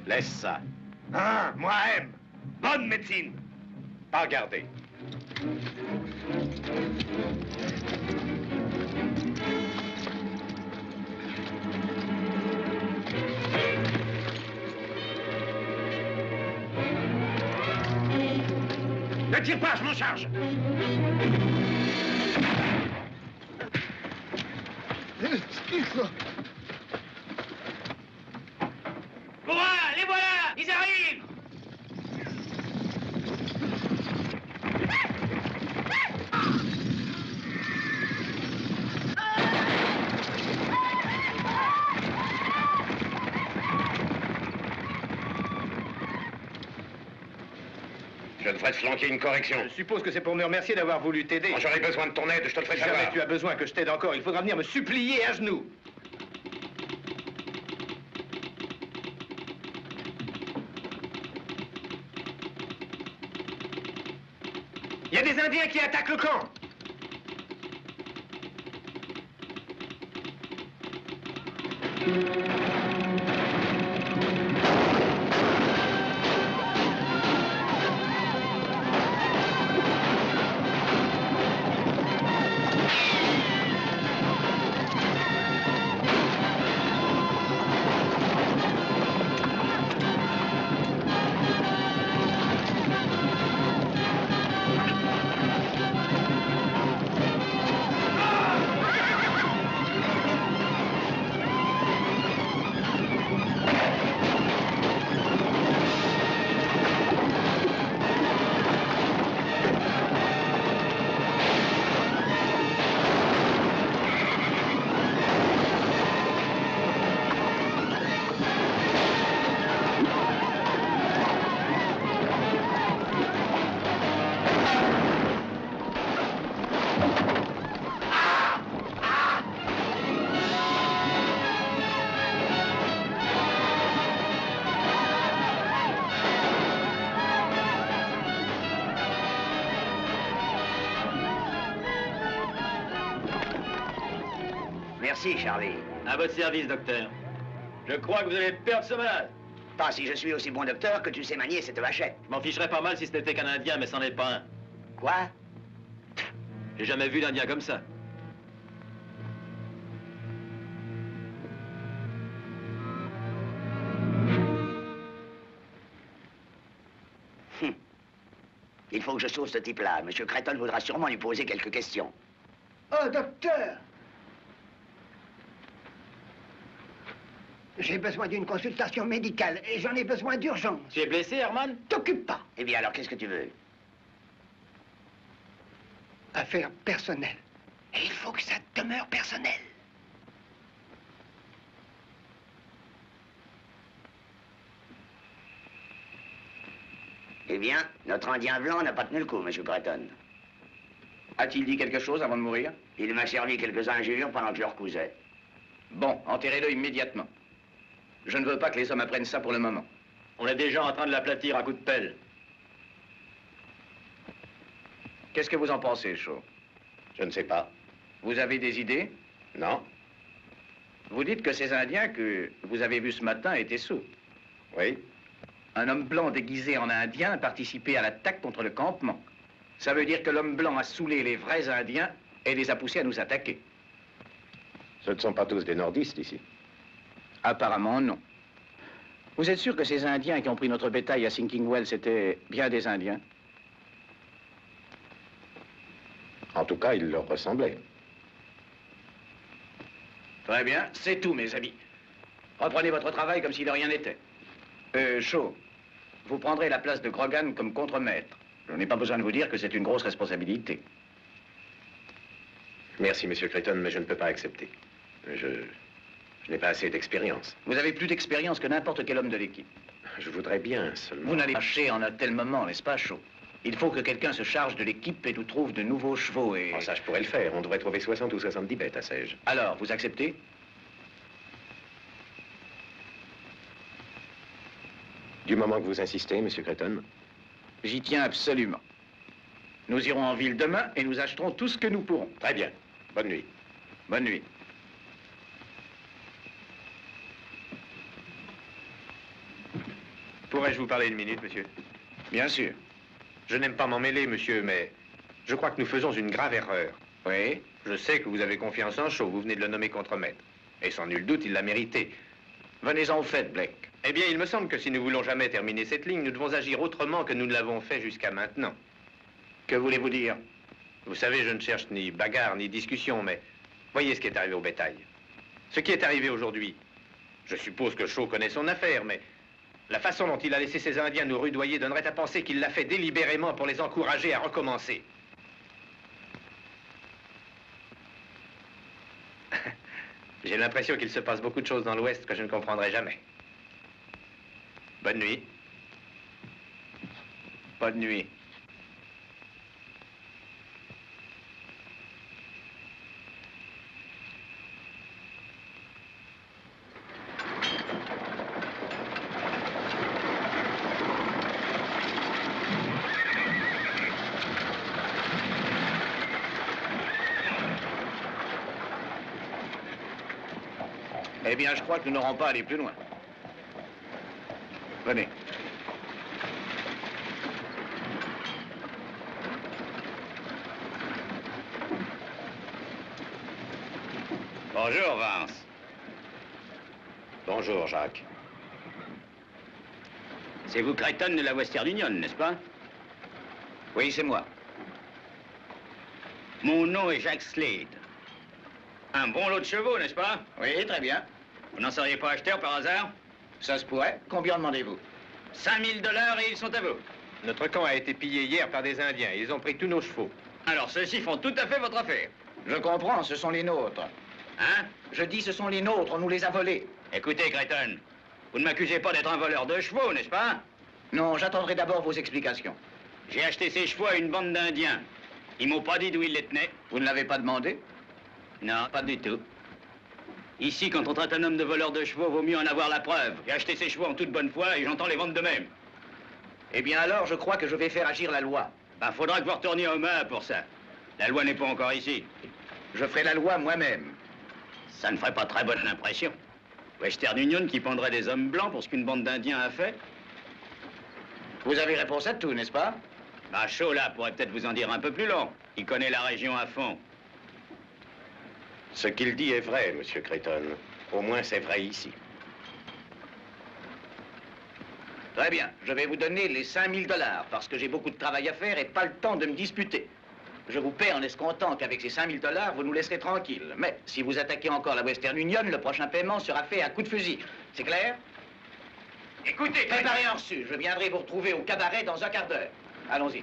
Laisse ça. Ah, moi aime. Bonne médecine. Pas garder. Ne tire pas, je m'en charge. Voilà, les voilà, ils arrivent. Je devrais te flanquer une correction. Je suppose que c'est pour me remercier d'avoir voulu t'aider. Quand j'aurai besoin de ton aide, je te le ferai Si jamais savoir. tu as besoin que je t'aide encore, il faudra venir me supplier à genoux. Il y a des Indiens qui attaquent le camp. Merci, Charlie. À votre service, docteur. Je crois que vous allez perdre ce malade. Pas si je suis aussi bon docteur que tu sais manier cette vachette. Je m'en ficherais pas mal si c'était qu'un Indien, mais c'en est pas un. Quoi? J'ai jamais vu d'Indien comme ça. Il faut que je sauve ce type-là. Monsieur Creighton voudra sûrement lui poser quelques questions. Oh, docteur! J'ai besoin d'une consultation médicale et j'en ai besoin d'urgence. Tu es blessé, Herman? T'occupe pas. Eh bien, alors, qu'est-ce que tu veux? Affaire personnelle. Et il faut que ça demeure personnel. Eh bien, notre Indien blanc n'a pas tenu le coup, monsieur Creighton. A-t-il dit quelque chose avant de mourir? Il m'a servi quelques injures pendant que je le recousais. Bon, enterrez-le immédiatement. Je ne veux pas que les hommes apprennent ça pour le moment. On est déjà en train de l'aplatir à coups de pelle. Qu'est-ce que vous en pensez, Shaw? Je ne sais pas. Vous avez des idées? Non? Vous dites que ces Indiens que vous avez vus ce matin étaient sourds. Oui? Un homme blanc déguisé en Indien a participé à l'attaque contre le campement. Ça veut dire que l'homme blanc a saoulé les vrais Indiens et les a poussés à nous attaquer. Ce ne sont pas tous des nordistes ici. Apparemment, non. Vous êtes sûr que ces Indiens qui ont pris notre bétail à Sinking Well, c'était bien des Indiens? En tout cas, ils leur ressemblaient. Très bien, c'est tout, mes amis. Reprenez votre travail comme si de rien n'était. Shaw, vous prendrez la place de Grogan comme contremaître. Je n'ai pas besoin de vous dire que c'est une grosse responsabilité. Merci, monsieur Creighton, mais je ne peux pas accepter. Je n'ai pas assez d'expérience. Vous avez plus d'expérience que n'importe quel homme de l'équipe. Je voudrais bien seulement... Vous n'allez pas chercher en un tel moment, n'est-ce pas, Shaw? Il faut que quelqu'un se charge de l'équipe et nous trouve de nouveaux chevaux et... Oh, ça, je pourrais le faire. On devrait trouver 60 ou 70 bêtes à Sège. Alors, vous acceptez? Du moment que vous insistez, monsieur Creighton. J'y tiens absolument. Nous irons en ville demain et nous acheterons tout ce que nous pourrons. Très bien. Bonne nuit. Bonne nuit. Pourrais-je vous parler une minute, monsieur? Bien sûr. Je n'aime pas m'en mêler, monsieur, mais je crois que nous faisons une grave erreur. Oui? Je sais que vous avez confiance en Shaw, vous venez de le nommer contremaître. Et sans nul doute, il l'a mérité. Venez-en au fait, Blake. Eh bien, il me semble que si nous voulons jamais terminer cette ligne, nous devons agir autrement que nous ne l'avons fait jusqu'à maintenant. Que voulez-vous dire? Vous savez, je ne cherche ni bagarre, ni discussion, mais voyez ce qui est arrivé au bétail. Ce qui est arrivé aujourd'hui, je suppose que Shaw connaît son affaire, mais la façon dont il a laissé ces Indiens nous rudoyer donnerait à penser qu'il l'a fait délibérément pour les encourager à recommencer. J'ai l'impression qu'il se passe beaucoup de choses dans l'Ouest que je ne comprendrai jamais. Bonne nuit. Bonne nuit. Eh bien, je crois que nous n'aurons pas à aller plus loin. Venez. Bonjour, Vance. Bonjour, Jacques. C'est vous, Creighton, de la Western Union, n'est-ce pas? Oui, c'est moi. Mon nom est Jacques Slade. Un bon lot de chevaux, n'est-ce pas? Oui, très bien. Vous n'en seriez pas acheteur par hasard? Ça se pourrait. Combien demandez-vous? 5000 $ et ils sont à vous. Notre camp a été pillé hier par des Indiens. Ils ont pris tous nos chevaux. Alors, ceux-ci font tout à fait votre affaire. Je comprends, ce sont les nôtres. Hein? Je dis ce sont les nôtres, on nous les a volés. Écoutez, Creighton, vous ne m'accusez pas d'être un voleur de chevaux, n'est-ce pas? Non, j'attendrai d'abord vos explications. J'ai acheté ces chevaux à une bande d'Indiens. Ils m'ont pas dit d'où ils les tenaient. Vous ne l'avez pas demandé? Non, pas du tout. Ici, quand on traite un homme de voleur de chevaux, vaut mieux en avoir la preuve. J'ai acheté ces chevaux en toute bonne foi et j'entends les vendre de même. Eh bien alors, je crois que je vais faire agir la loi. Ben, faudra que vous retourniez aux mains pour ça. La loi n'est pas encore ici. Je ferai la loi moi-même. Ça ne ferait pas très bonne impression. Western Union qui pendrait des hommes blancs pour ce qu'une bande d'Indiens a fait. Vous avez réponse à tout, n'est-ce pas? Bah, Shaw, là, pourrait peut-être vous en dire un peu plus long. Il connaît la région à fond. Ce qu'il dit est vrai, Monsieur Creighton. Au moins, c'est vrai ici. Très bien. Je vais vous donner les 5000 $, parce que j'ai beaucoup de travail à faire et pas le temps de me disputer. Je vous paie en escomptant qu'avec ces 5000 $, vous nous laisserez tranquilles. Mais si vous attaquez encore la Western Union, le prochain paiement sera fait à coup de fusil. C'est clair? Écoutez, Préparez en reçu. Je viendrai vous retrouver au cabaret dans un quart d'heure. Allons-y.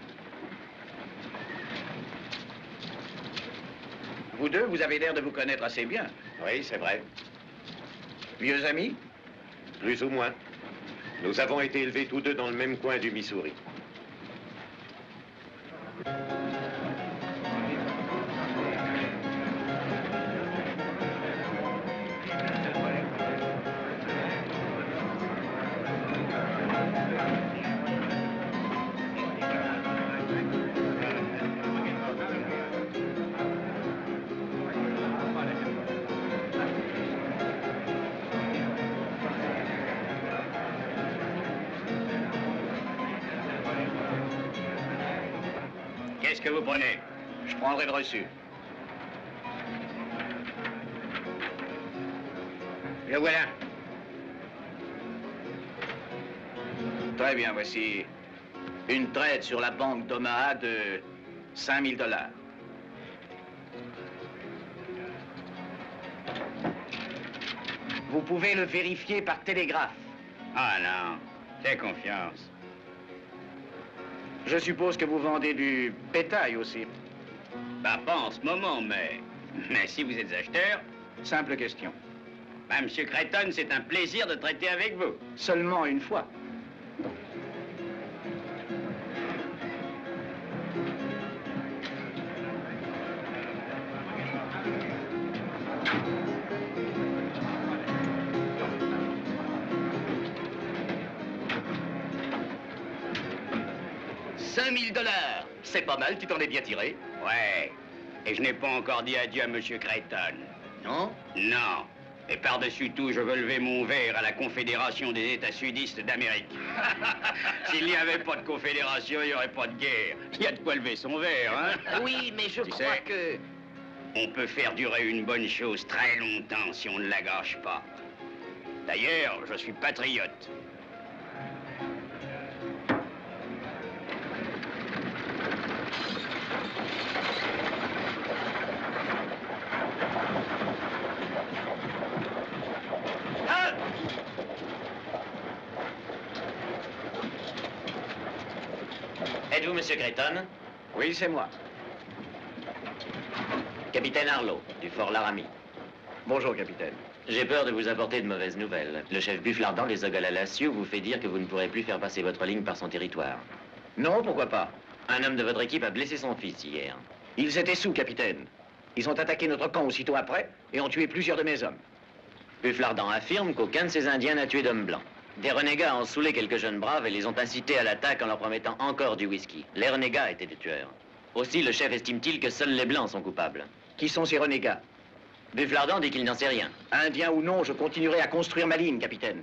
Vous deux, vous avez l'air de vous connaître assez bien. Oui, c'est vrai. Vieux amis? Plus ou moins. Nous avons été élevés tous deux dans le même coin du Missouri. Qu'est-ce que vous prenez? Je prendrai le reçu. Le voilà. Très bien, voici une traite sur la banque d'Omaha de 5000 $. Vous pouvez le vérifier par télégraphe. Ah non, fais confiance. Je suppose que vous vendez du bétail aussi. Bah, pas en ce moment, mais si vous êtes acheteur, Simple question. bah, Monsieur Creighton, c'est un plaisir de traiter avec vous. Seulement une fois. $5000. C'est pas mal, tu t'en es bien tiré. Ouais. Et je n'ai pas encore dit adieu à Monsieur Creighton. Non? Non. Et par-dessus tout, je veux lever mon verre à la Confédération des États sudistes d'Amérique. S'il n'y avait pas de confédération, il n'y aurait pas de guerre. Il y a de quoi lever son verre, hein? Oui, mais je Tu crois sais, que... On peut faire durer une bonne chose très longtemps si on ne la gâche pas. D'ailleurs, je suis patriote. Êtes-vous Monsieur Creighton? Oui, c'est moi. Capitaine Harlow, du fort Laramie. Bonjour, capitaine. J'ai peur de vous apporter de mauvaises nouvelles. Le chef Bufflardant, les Ogallalassieux, vous fait dire que vous ne pourrez plus faire passer votre ligne par son territoire. Non, pourquoi pas? Un homme de votre équipe a blessé son fils hier. Ils étaient sous, capitaine. Ils ont attaqué notre camp aussitôt après et ont tué plusieurs de mes hommes. Bufflardant affirme qu'aucun de ces Indiens n'a tué d'hommes blancs. Des renégats ont saoulé quelques jeunes braves et les ont incités à l'attaque en leur promettant encore du whisky. Les renégats étaient des tueurs. Aussi, le chef estime-t-il que seuls les blancs sont coupables. Qui sont ces renégats? Bufflardant dit qu'il n'en sait rien. Indien ou non, je continuerai à construire ma ligne, capitaine.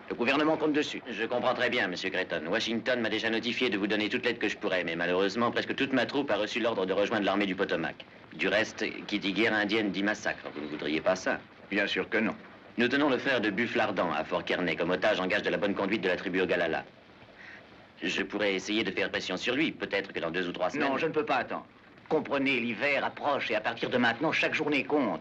Le gouvernement compte dessus. Je comprends très bien, Monsieur Creighton. Washington m'a déjà notifié de vous donner toute l'aide que je pourrais, mais malheureusement, presque toute ma troupe a reçu l'ordre de rejoindre l'armée du Potomac. Du reste, qui dit guerre indienne dit massacre. Vous ne voudriez pas ça? Bien sûr que non. Nous tenons le frère de Bufflardant à Fort Kearney comme otage en gage de la bonne conduite de la tribu Ogalala. Je pourrais essayer de faire pression sur lui, peut-être que dans 2 ou 3 semaines... Non, je ne peux pas attendre. Comprenez, l'hiver approche et à partir de maintenant, chaque journée compte.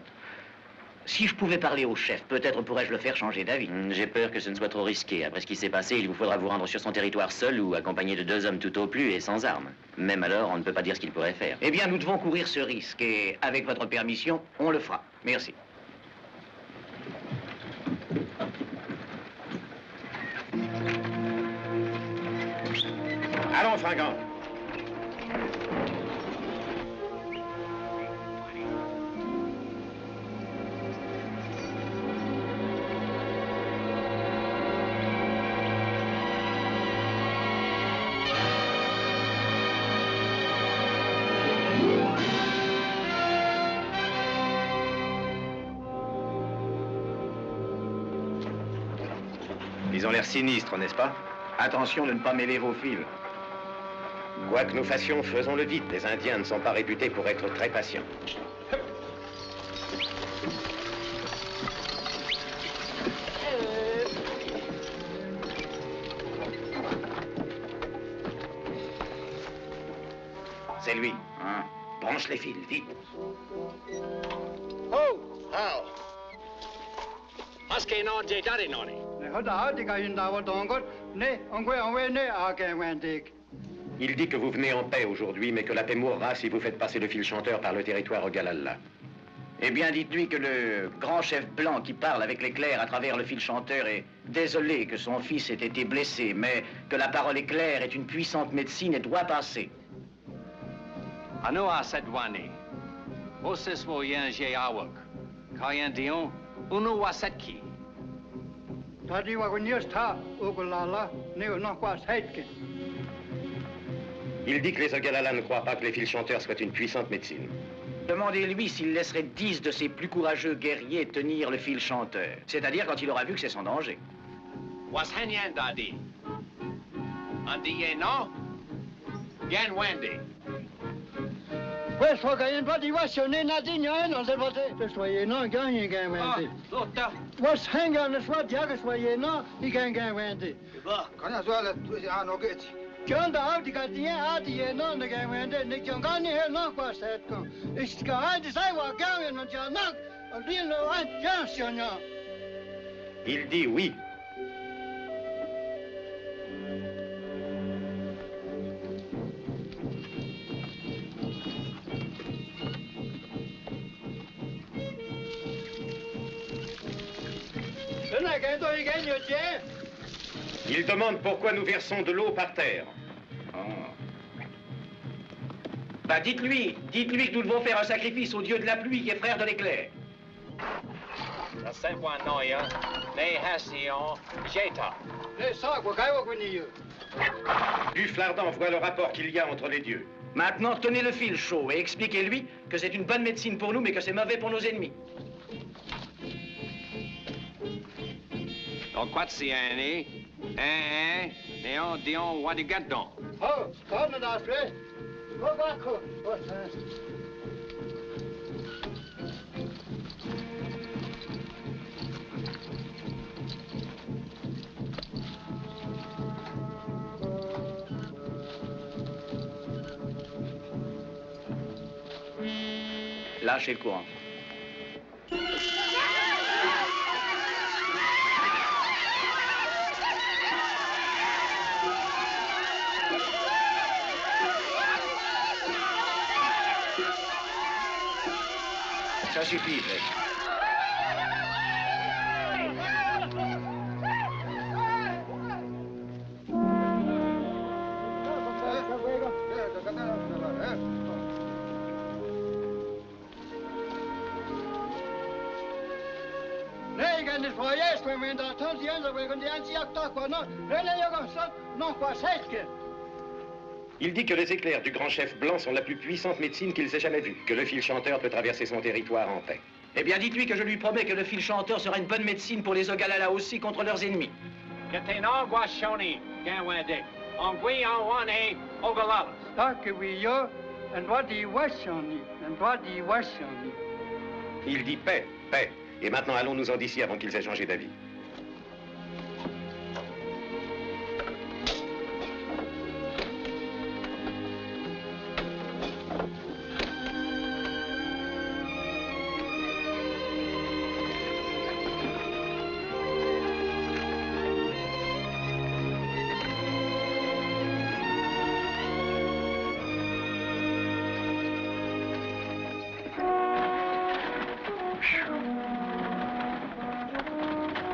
Si je pouvais parler au chef, peut-être pourrais-je le faire changer d'avis. J'ai peur que ce ne soit trop risqué. Après ce qui s'est passé, il vous faudra vous rendre sur son territoire seul ou accompagné de 2 hommes tout au plus et sans armes. Même alors, on ne peut pas dire ce qu'il pourrait faire. Eh bien, nous devons courir ce risque et, avec votre permission, on le fera. Merci. Allons, Fringant. Ils ont l'air sinistres, n'est-ce pas? Attention de ne pas mêler vos fils. Quoi que nous fassions, faisons-le vite. Les Indiens ne sont pas réputés pour être très patients. C'est lui. Hein? Branche les fils, vite. Oh, how? Husky no je dari noni. Il dit que vous venez en paix aujourd'hui, mais que la paix mourra si vous faites passer le fil chanteur par le territoire Ogalalla. Eh bien, dites-lui que le grand chef blanc qui parle avec l'éclair à travers le fil chanteur est désolé que son fils ait été blessé, mais que la parole éclair est une puissante médecine et doit passer. Anu a sedwani. Osis wo yen je awak. Kayan dion, unu wa setki. Il dit que les Ogalalla ne croient pas que les fils chanteurs soient une puissante médecine. Demandez-lui s'il laisserait 10 de ses plus courageux guerriers tenir le fil chanteur. C'est-à-dire quand il aura vu que c'est son danger. Was henyen dadi. Andi ye no? Yen wendi. Was hänga na swat jagas wa ye no, I can go wende. Kana swala ano get. John da out ka die out ye no na ga wende, ni jonga ni he no kwa set ko. Is ka had sai wa ga no jana, ali no an jansnya. Il dit oui. Il demande pourquoi nous versons de l'eau par terre. Oh. Bah dites-lui que nous devons faire un sacrifice au dieu de la pluie qui est frère de l'éclair. Du Flardan voit le rapport qu'il y a entre les dieux. Maintenant, tenez le fil chaud et expliquez-lui que c'est une bonne médecine pour nous, mais que c'est mauvais pour nos ennemis. Donc, quoi de si Néon, Dion, Wadigadon. Oh, come on, Ashley. Go back. Lâchez le courant. Ça suffit, Fred. Il dit que les éclairs du grand chef blanc sont la plus puissante médecine qu'il ait jamais vue, que le fil chanteur peut traverser son territoire en paix. Eh bien, dites-lui que je lui promets que le fil chanteur sera une bonne médecine pour les Ogalalla aussi contre leurs ennemis. Il dit paix, paix. Et maintenant, allons-nous-en d'ici avant qu'ils aient changé d'avis.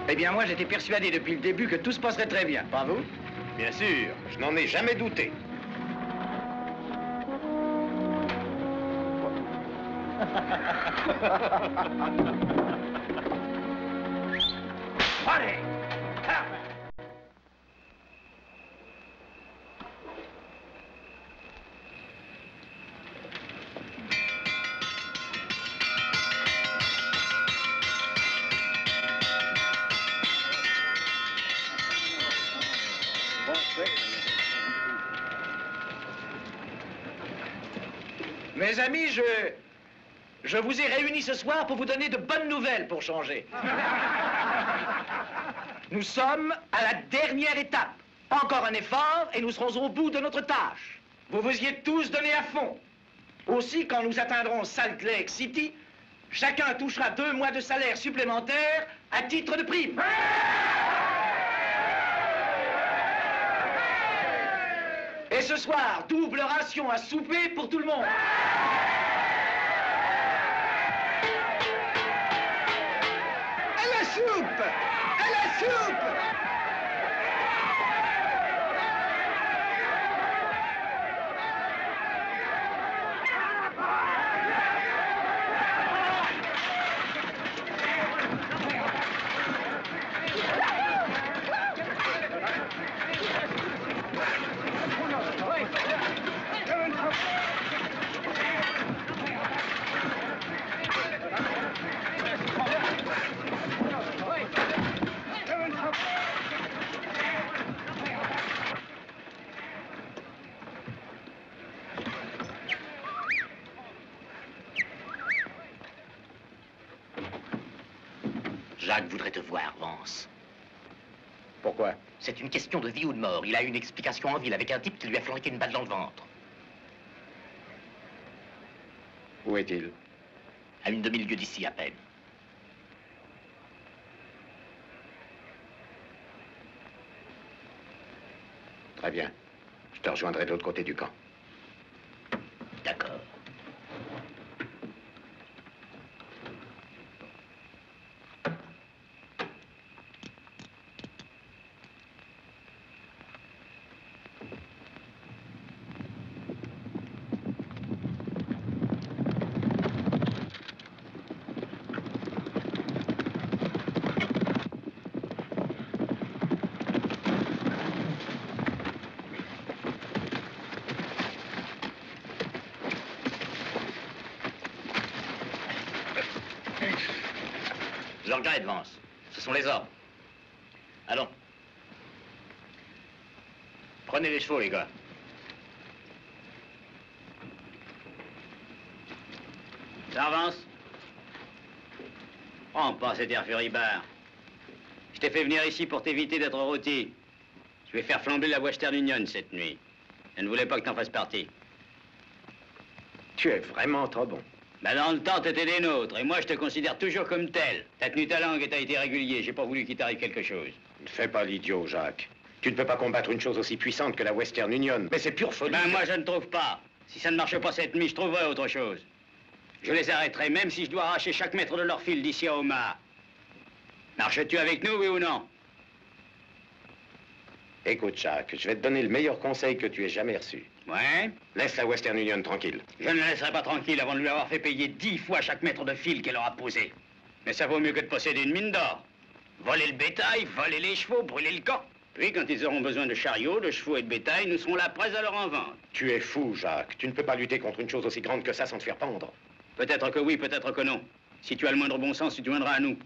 Eh bien, moi, j'étais persuadé depuis le début que tout se passerait très bien. Pas vous? Bien sûr, je n'en ai jamais douté. Allez! Mes amis, je vous ai réunis ce soir pour vous donner de bonnes nouvelles pour changer. Nous sommes à la dernière étape. Encore un effort et nous serons au bout de notre tâche. Vous vous y êtes tous donnés à fond. Aussi, quand nous atteindrons Salt Lake City, chacun touchera 2 mois de salaire supplémentaire à titre de prime. Et ce soir, double ration à souper pour tout le monde. À la soupe! À la soupe! Jacques voudrait te voir, Vance. Pourquoi? C'est une question de vie ou de mort. Il a eu une explication en ville avec un type qui lui a flanqué une balle dans le ventre. Où est-il? À une demi-lieue d'ici, à peine. Très bien. Je te rejoindrai de l'autre côté du camp. D'accord. Je regrette, Vance. Ce sont les ordres. Allons. Prenez les chevaux, les gars. Ça avance? Prends pas cet air furibard. Je t'ai fait venir ici pour t'éviter d'être rôti. Je vais faire flamber la Western Union cette nuit. Je ne voulais pas que t'en fasses partie. Tu es vraiment trop bon. Ben dans le temps, t'étais des nôtres, et moi, je te considère toujours comme tel. T'as tenu ta langue et t'as été régulier. J'ai pas voulu qu'il t'arrive quelque chose. Ne fais pas l'idiot, Jacques. Tu ne peux pas combattre une chose aussi puissante que la Western Union. Mais c'est pure folie. Ben moi, je ne trouve pas. Si ça ne marche pas cette nuit, je trouverai autre chose. Je les arrêterai, même si je dois arracher chaque mètre de leur fil d'ici à Omaha. Marches-tu avec nous, oui ou non? Écoute, Jacques, je vais te donner le meilleur conseil que tu aies jamais reçu. Ouais? Laisse la Western Union tranquille. Je ne la laisserai pas tranquille avant de lui avoir fait payer 10 fois chaque mètre de fil qu'elle aura posé. Mais ça vaut mieux que de posséder une mine d'or. Voler le bétail, voler les chevaux, brûler le camp. Puis, quand ils auront besoin de chariots, de chevaux et de bétail, nous serons là prêts à leur en vendre. Tu es fou, Jacques. Tu ne peux pas lutter contre une chose aussi grande que ça sans te faire pendre. Peut-être que oui, peut-être que non. Si tu as le moindre bon sens, tu te joindras à nous.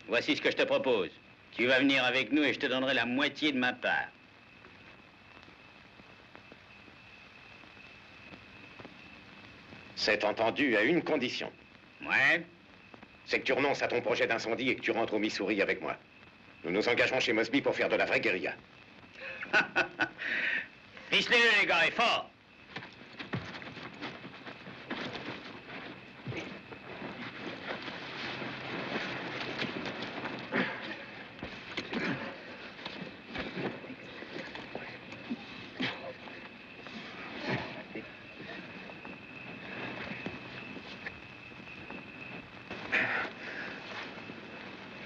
Voici ce que je te propose. Tu vas venir avec nous et je te donnerai la moitié de ma part. C'est entendu à une condition. Ouais? C'est que tu renonces à ton projet d'incendie et que tu rentres au Missouri avec moi. Nous nous engagerons chez Mosby pour faire de la vraie guérilla. Ficelez-le, les gars, et fort!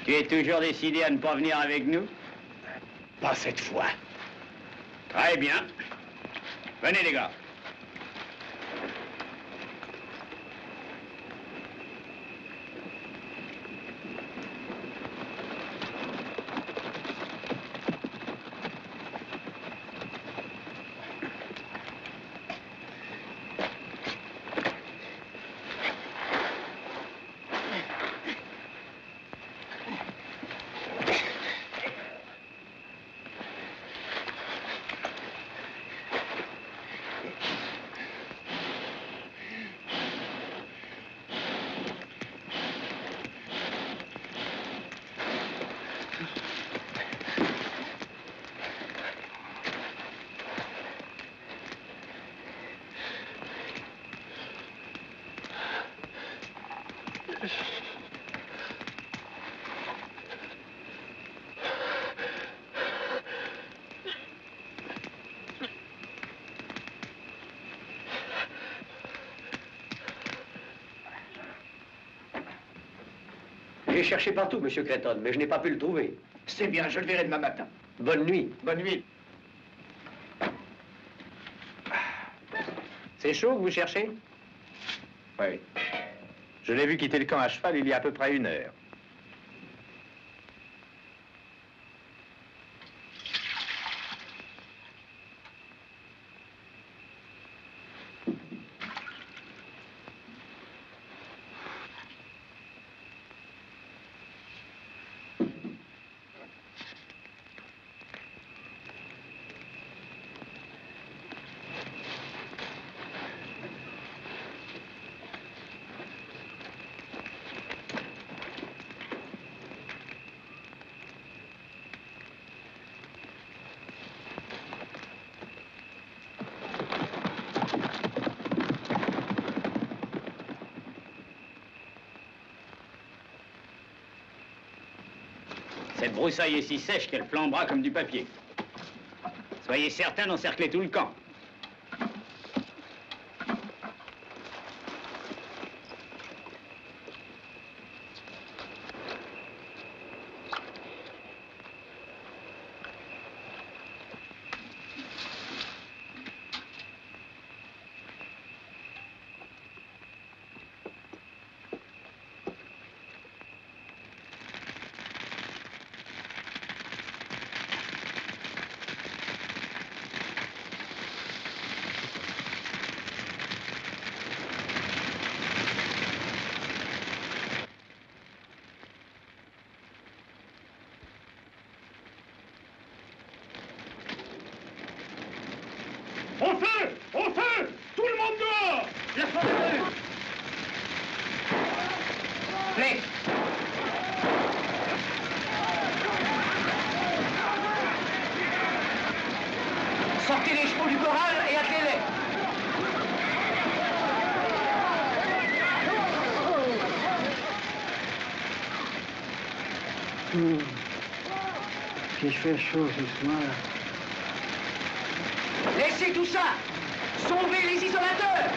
Tu es toujours décidé à ne pas venir avec nous? Pas cette fois. Très bien. Venez, les gars. J'ai cherché partout, monsieur Creighton, mais je n'ai pas pu le trouver. C'est bien, je le verrai demain matin. Bonne nuit. Bonne nuit. C'est chaud que vous cherchez? Oui. Je l'ai vu quitter le camp à cheval il y a à peu près 1 heure. Cette broussaille est si sèche qu'elle flambera comme du papier. Soyez certain d'encercler tout le camp. Au feu! Au feu! Tout le monde dehors! La forêt! Blake! Sortez les chevaux du corral et attelez-les! Qu'il fait chaud ce soir. Laissez tout ça! Sauvez les isolateurs!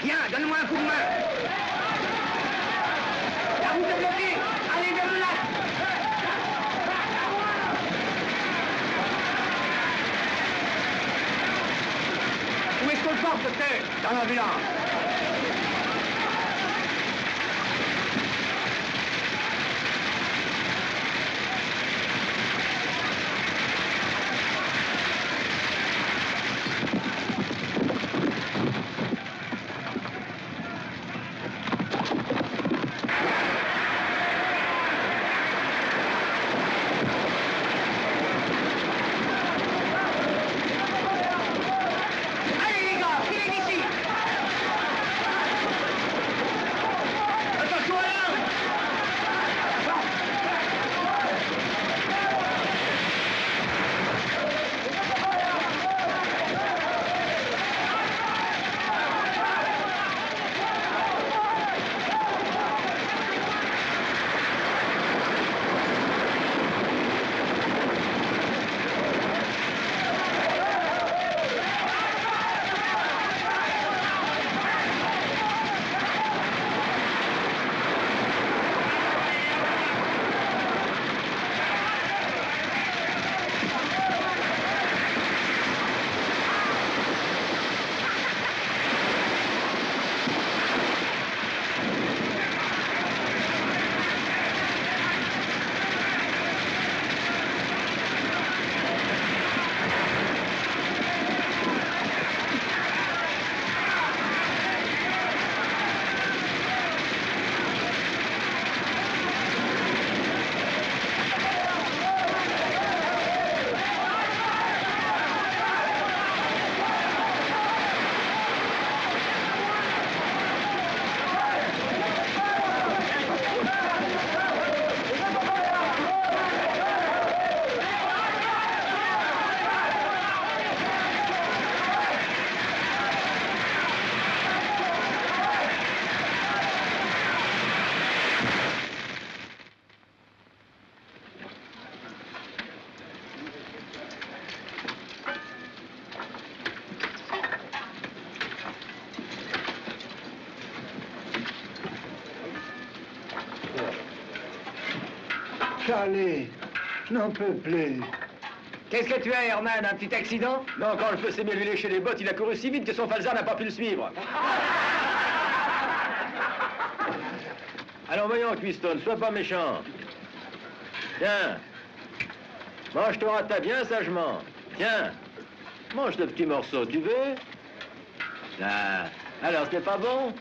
Viens, donne-moi un coup de main. La route est bloquée. Allez vers le lac. Où est-ce qu'on le porte, docteur? Dans l'ambulance. Allez les gars, filez d'ici. Charlie, n'en peux plus. Qu'est-ce que tu as, Herman? Un petit accident? Non, quand le feu s'est mis à lui lécher les bottes, il a couru si vite que son falzar n'a pas pu le suivre. Allons, voyons, Quiston, sois pas méchant. Tiens, mange ton rata bien sagement. Tiens, mange ce petit morceau, tu veux? Ah, alors, c'était pas bon?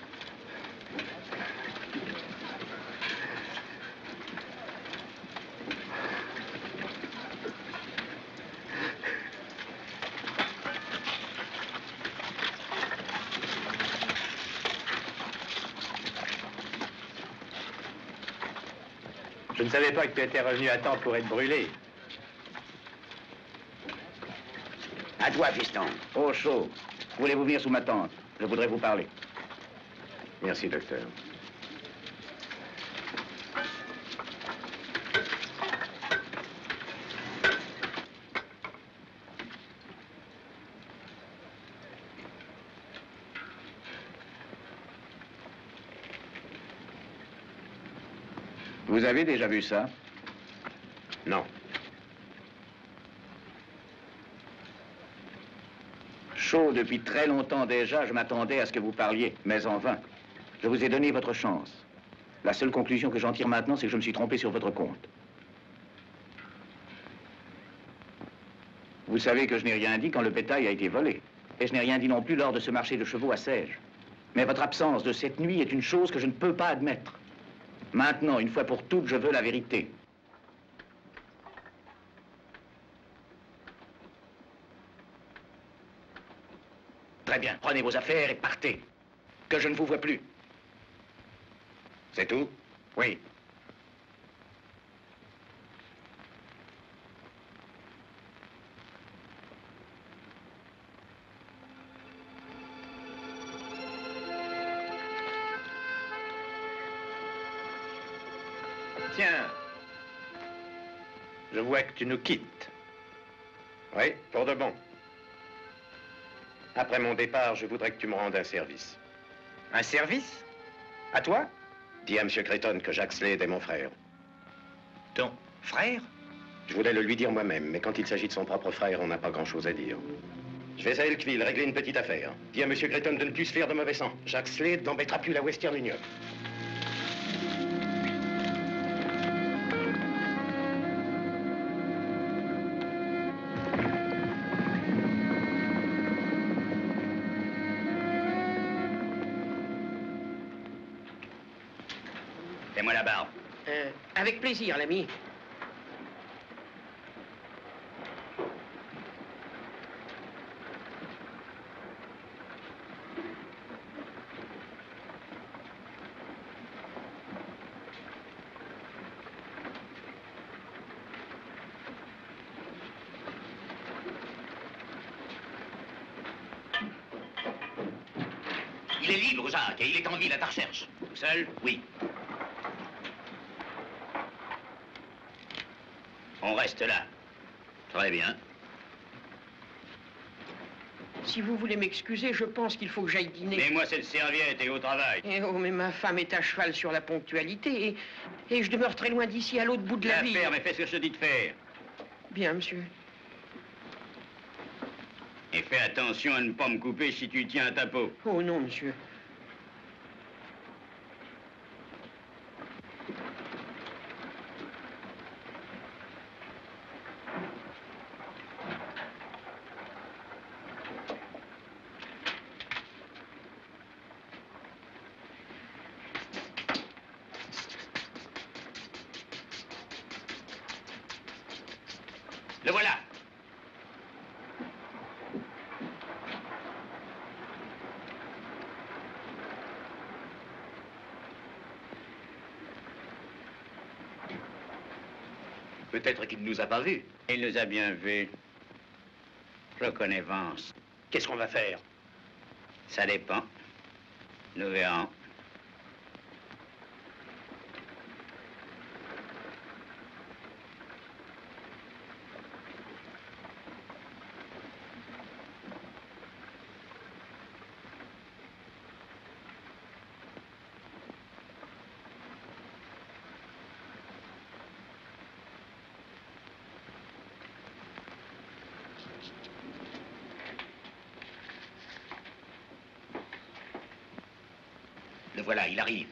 Je ne savais pas que tu étais revenu à temps pour être brûlé. À toi, fiston. Oh, chaud. Voulez-vous venir sous ma tente? Je voudrais vous parler. Merci, docteur. Vous avez déjà vu ça? Non. Chaud, depuis très longtemps déjà, je m'attendais à ce que vous parliez, mais en vain. Je vous ai donné votre chance. La seule conclusion que j'en tire maintenant, c'est que je me suis trompé sur votre compte. Vous savez que je n'ai rien dit quand le bétail a été volé. Et je n'ai rien dit non plus lors de ce marché de chevaux à Sège. Mais votre absence de cette nuit est une chose que je ne peux pas admettre. Maintenant, une fois pour toutes, je veux la vérité. Très bien, prenez vos affaires et partez. Que je ne vous vois plus. C'est tout? Oui. Tiens, je vois que tu nous quittes. Oui, pour de bon. Après mon départ, je voudrais que tu me rendes un service. Un service? À toi? Dis à M. Creighton que Jacques Slade est mon frère. Ton frère? Je voulais le lui dire moi-même, mais quand il s'agit de son propre frère, on n'a pas grand-chose à dire. Je vais à Elkville régler une petite affaire. Dis à M. Creighton de ne plus se faire de mauvais sang. Jacques Slade n'embêtera plus la Western Union. Fais-moi la barbe. Avec plaisir, l'ami. Il est libre, Jacques, et il est en ville à ta recherche. Tout seul? Oui. On reste là. Très bien. Si vous voulez m'excuser, je pense qu'il faut que j'aille dîner. Mais moi, cette serviette et au travail. Eh oh, mais ma femme est à cheval sur la ponctualité et je demeure très loin d'ici, à l'autre bout de la ville. Faire, mais fais ce que je te dis de faire. Bien, monsieur. Et fais attention à ne pas me couper si tu tiens à ta peau. Oh non, monsieur. Le voilà. Peut-être qu'il ne nous a pas vus. Il nous a bien vus. Je connais Vance. Qu'est-ce qu'on va faire? Ça dépend. Nous verrons. Le voilà, il arrive.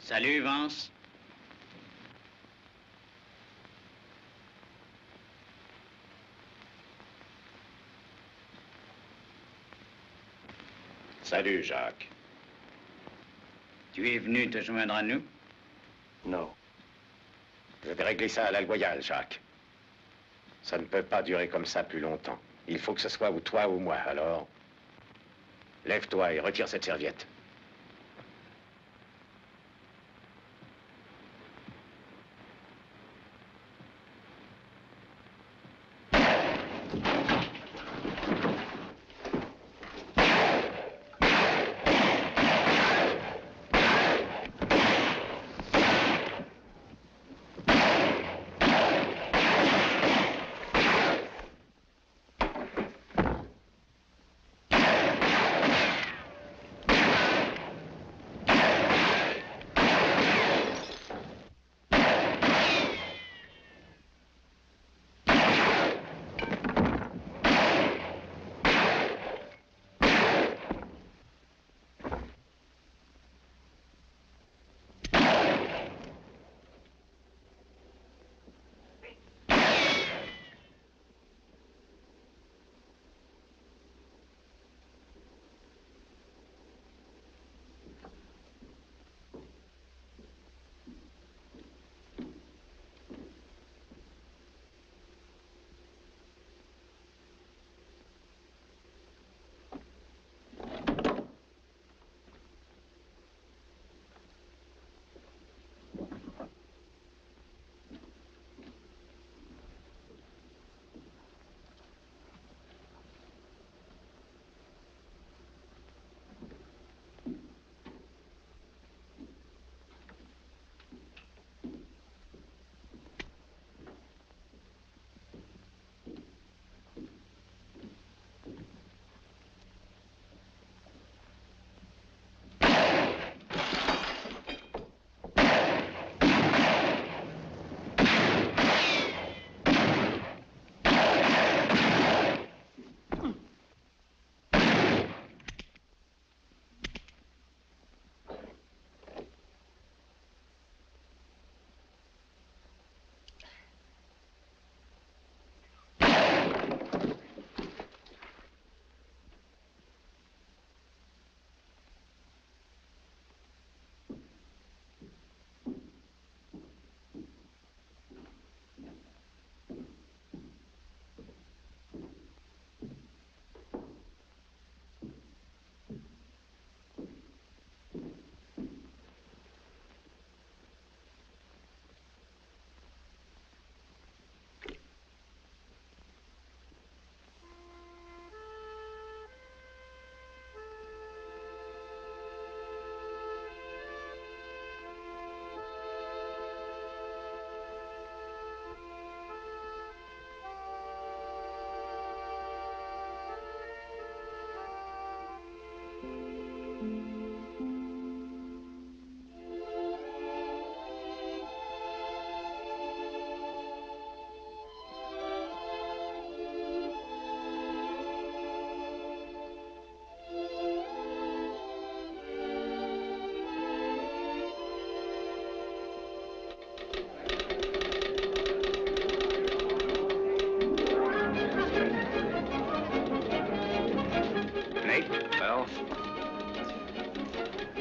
Salut, Vance. Salut, Jacques. Tu es venu te joindre à nous? Non. Je vais régler ça à la loyale, Jacques. Ça ne peut pas durer comme ça plus longtemps. Il faut que ce soit ou toi ou moi, alors... Lève-toi et retire cette serviette.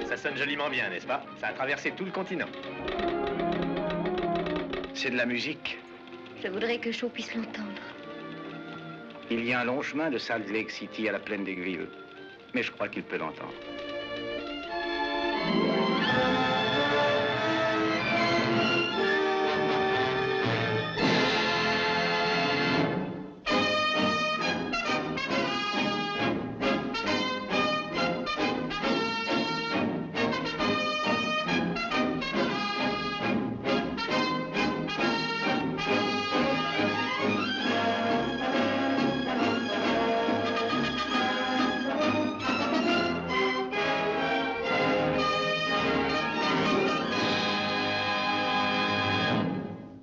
Ça sonne joliment bien, n'est-ce pas? Ça a traversé tout le continent. C'est de la musique. Je voudrais que Shaw puisse l'entendre. Il y a un long chemin de Salt Lake City à la plaine d'Eggville, mais je crois qu'il peut l'entendre.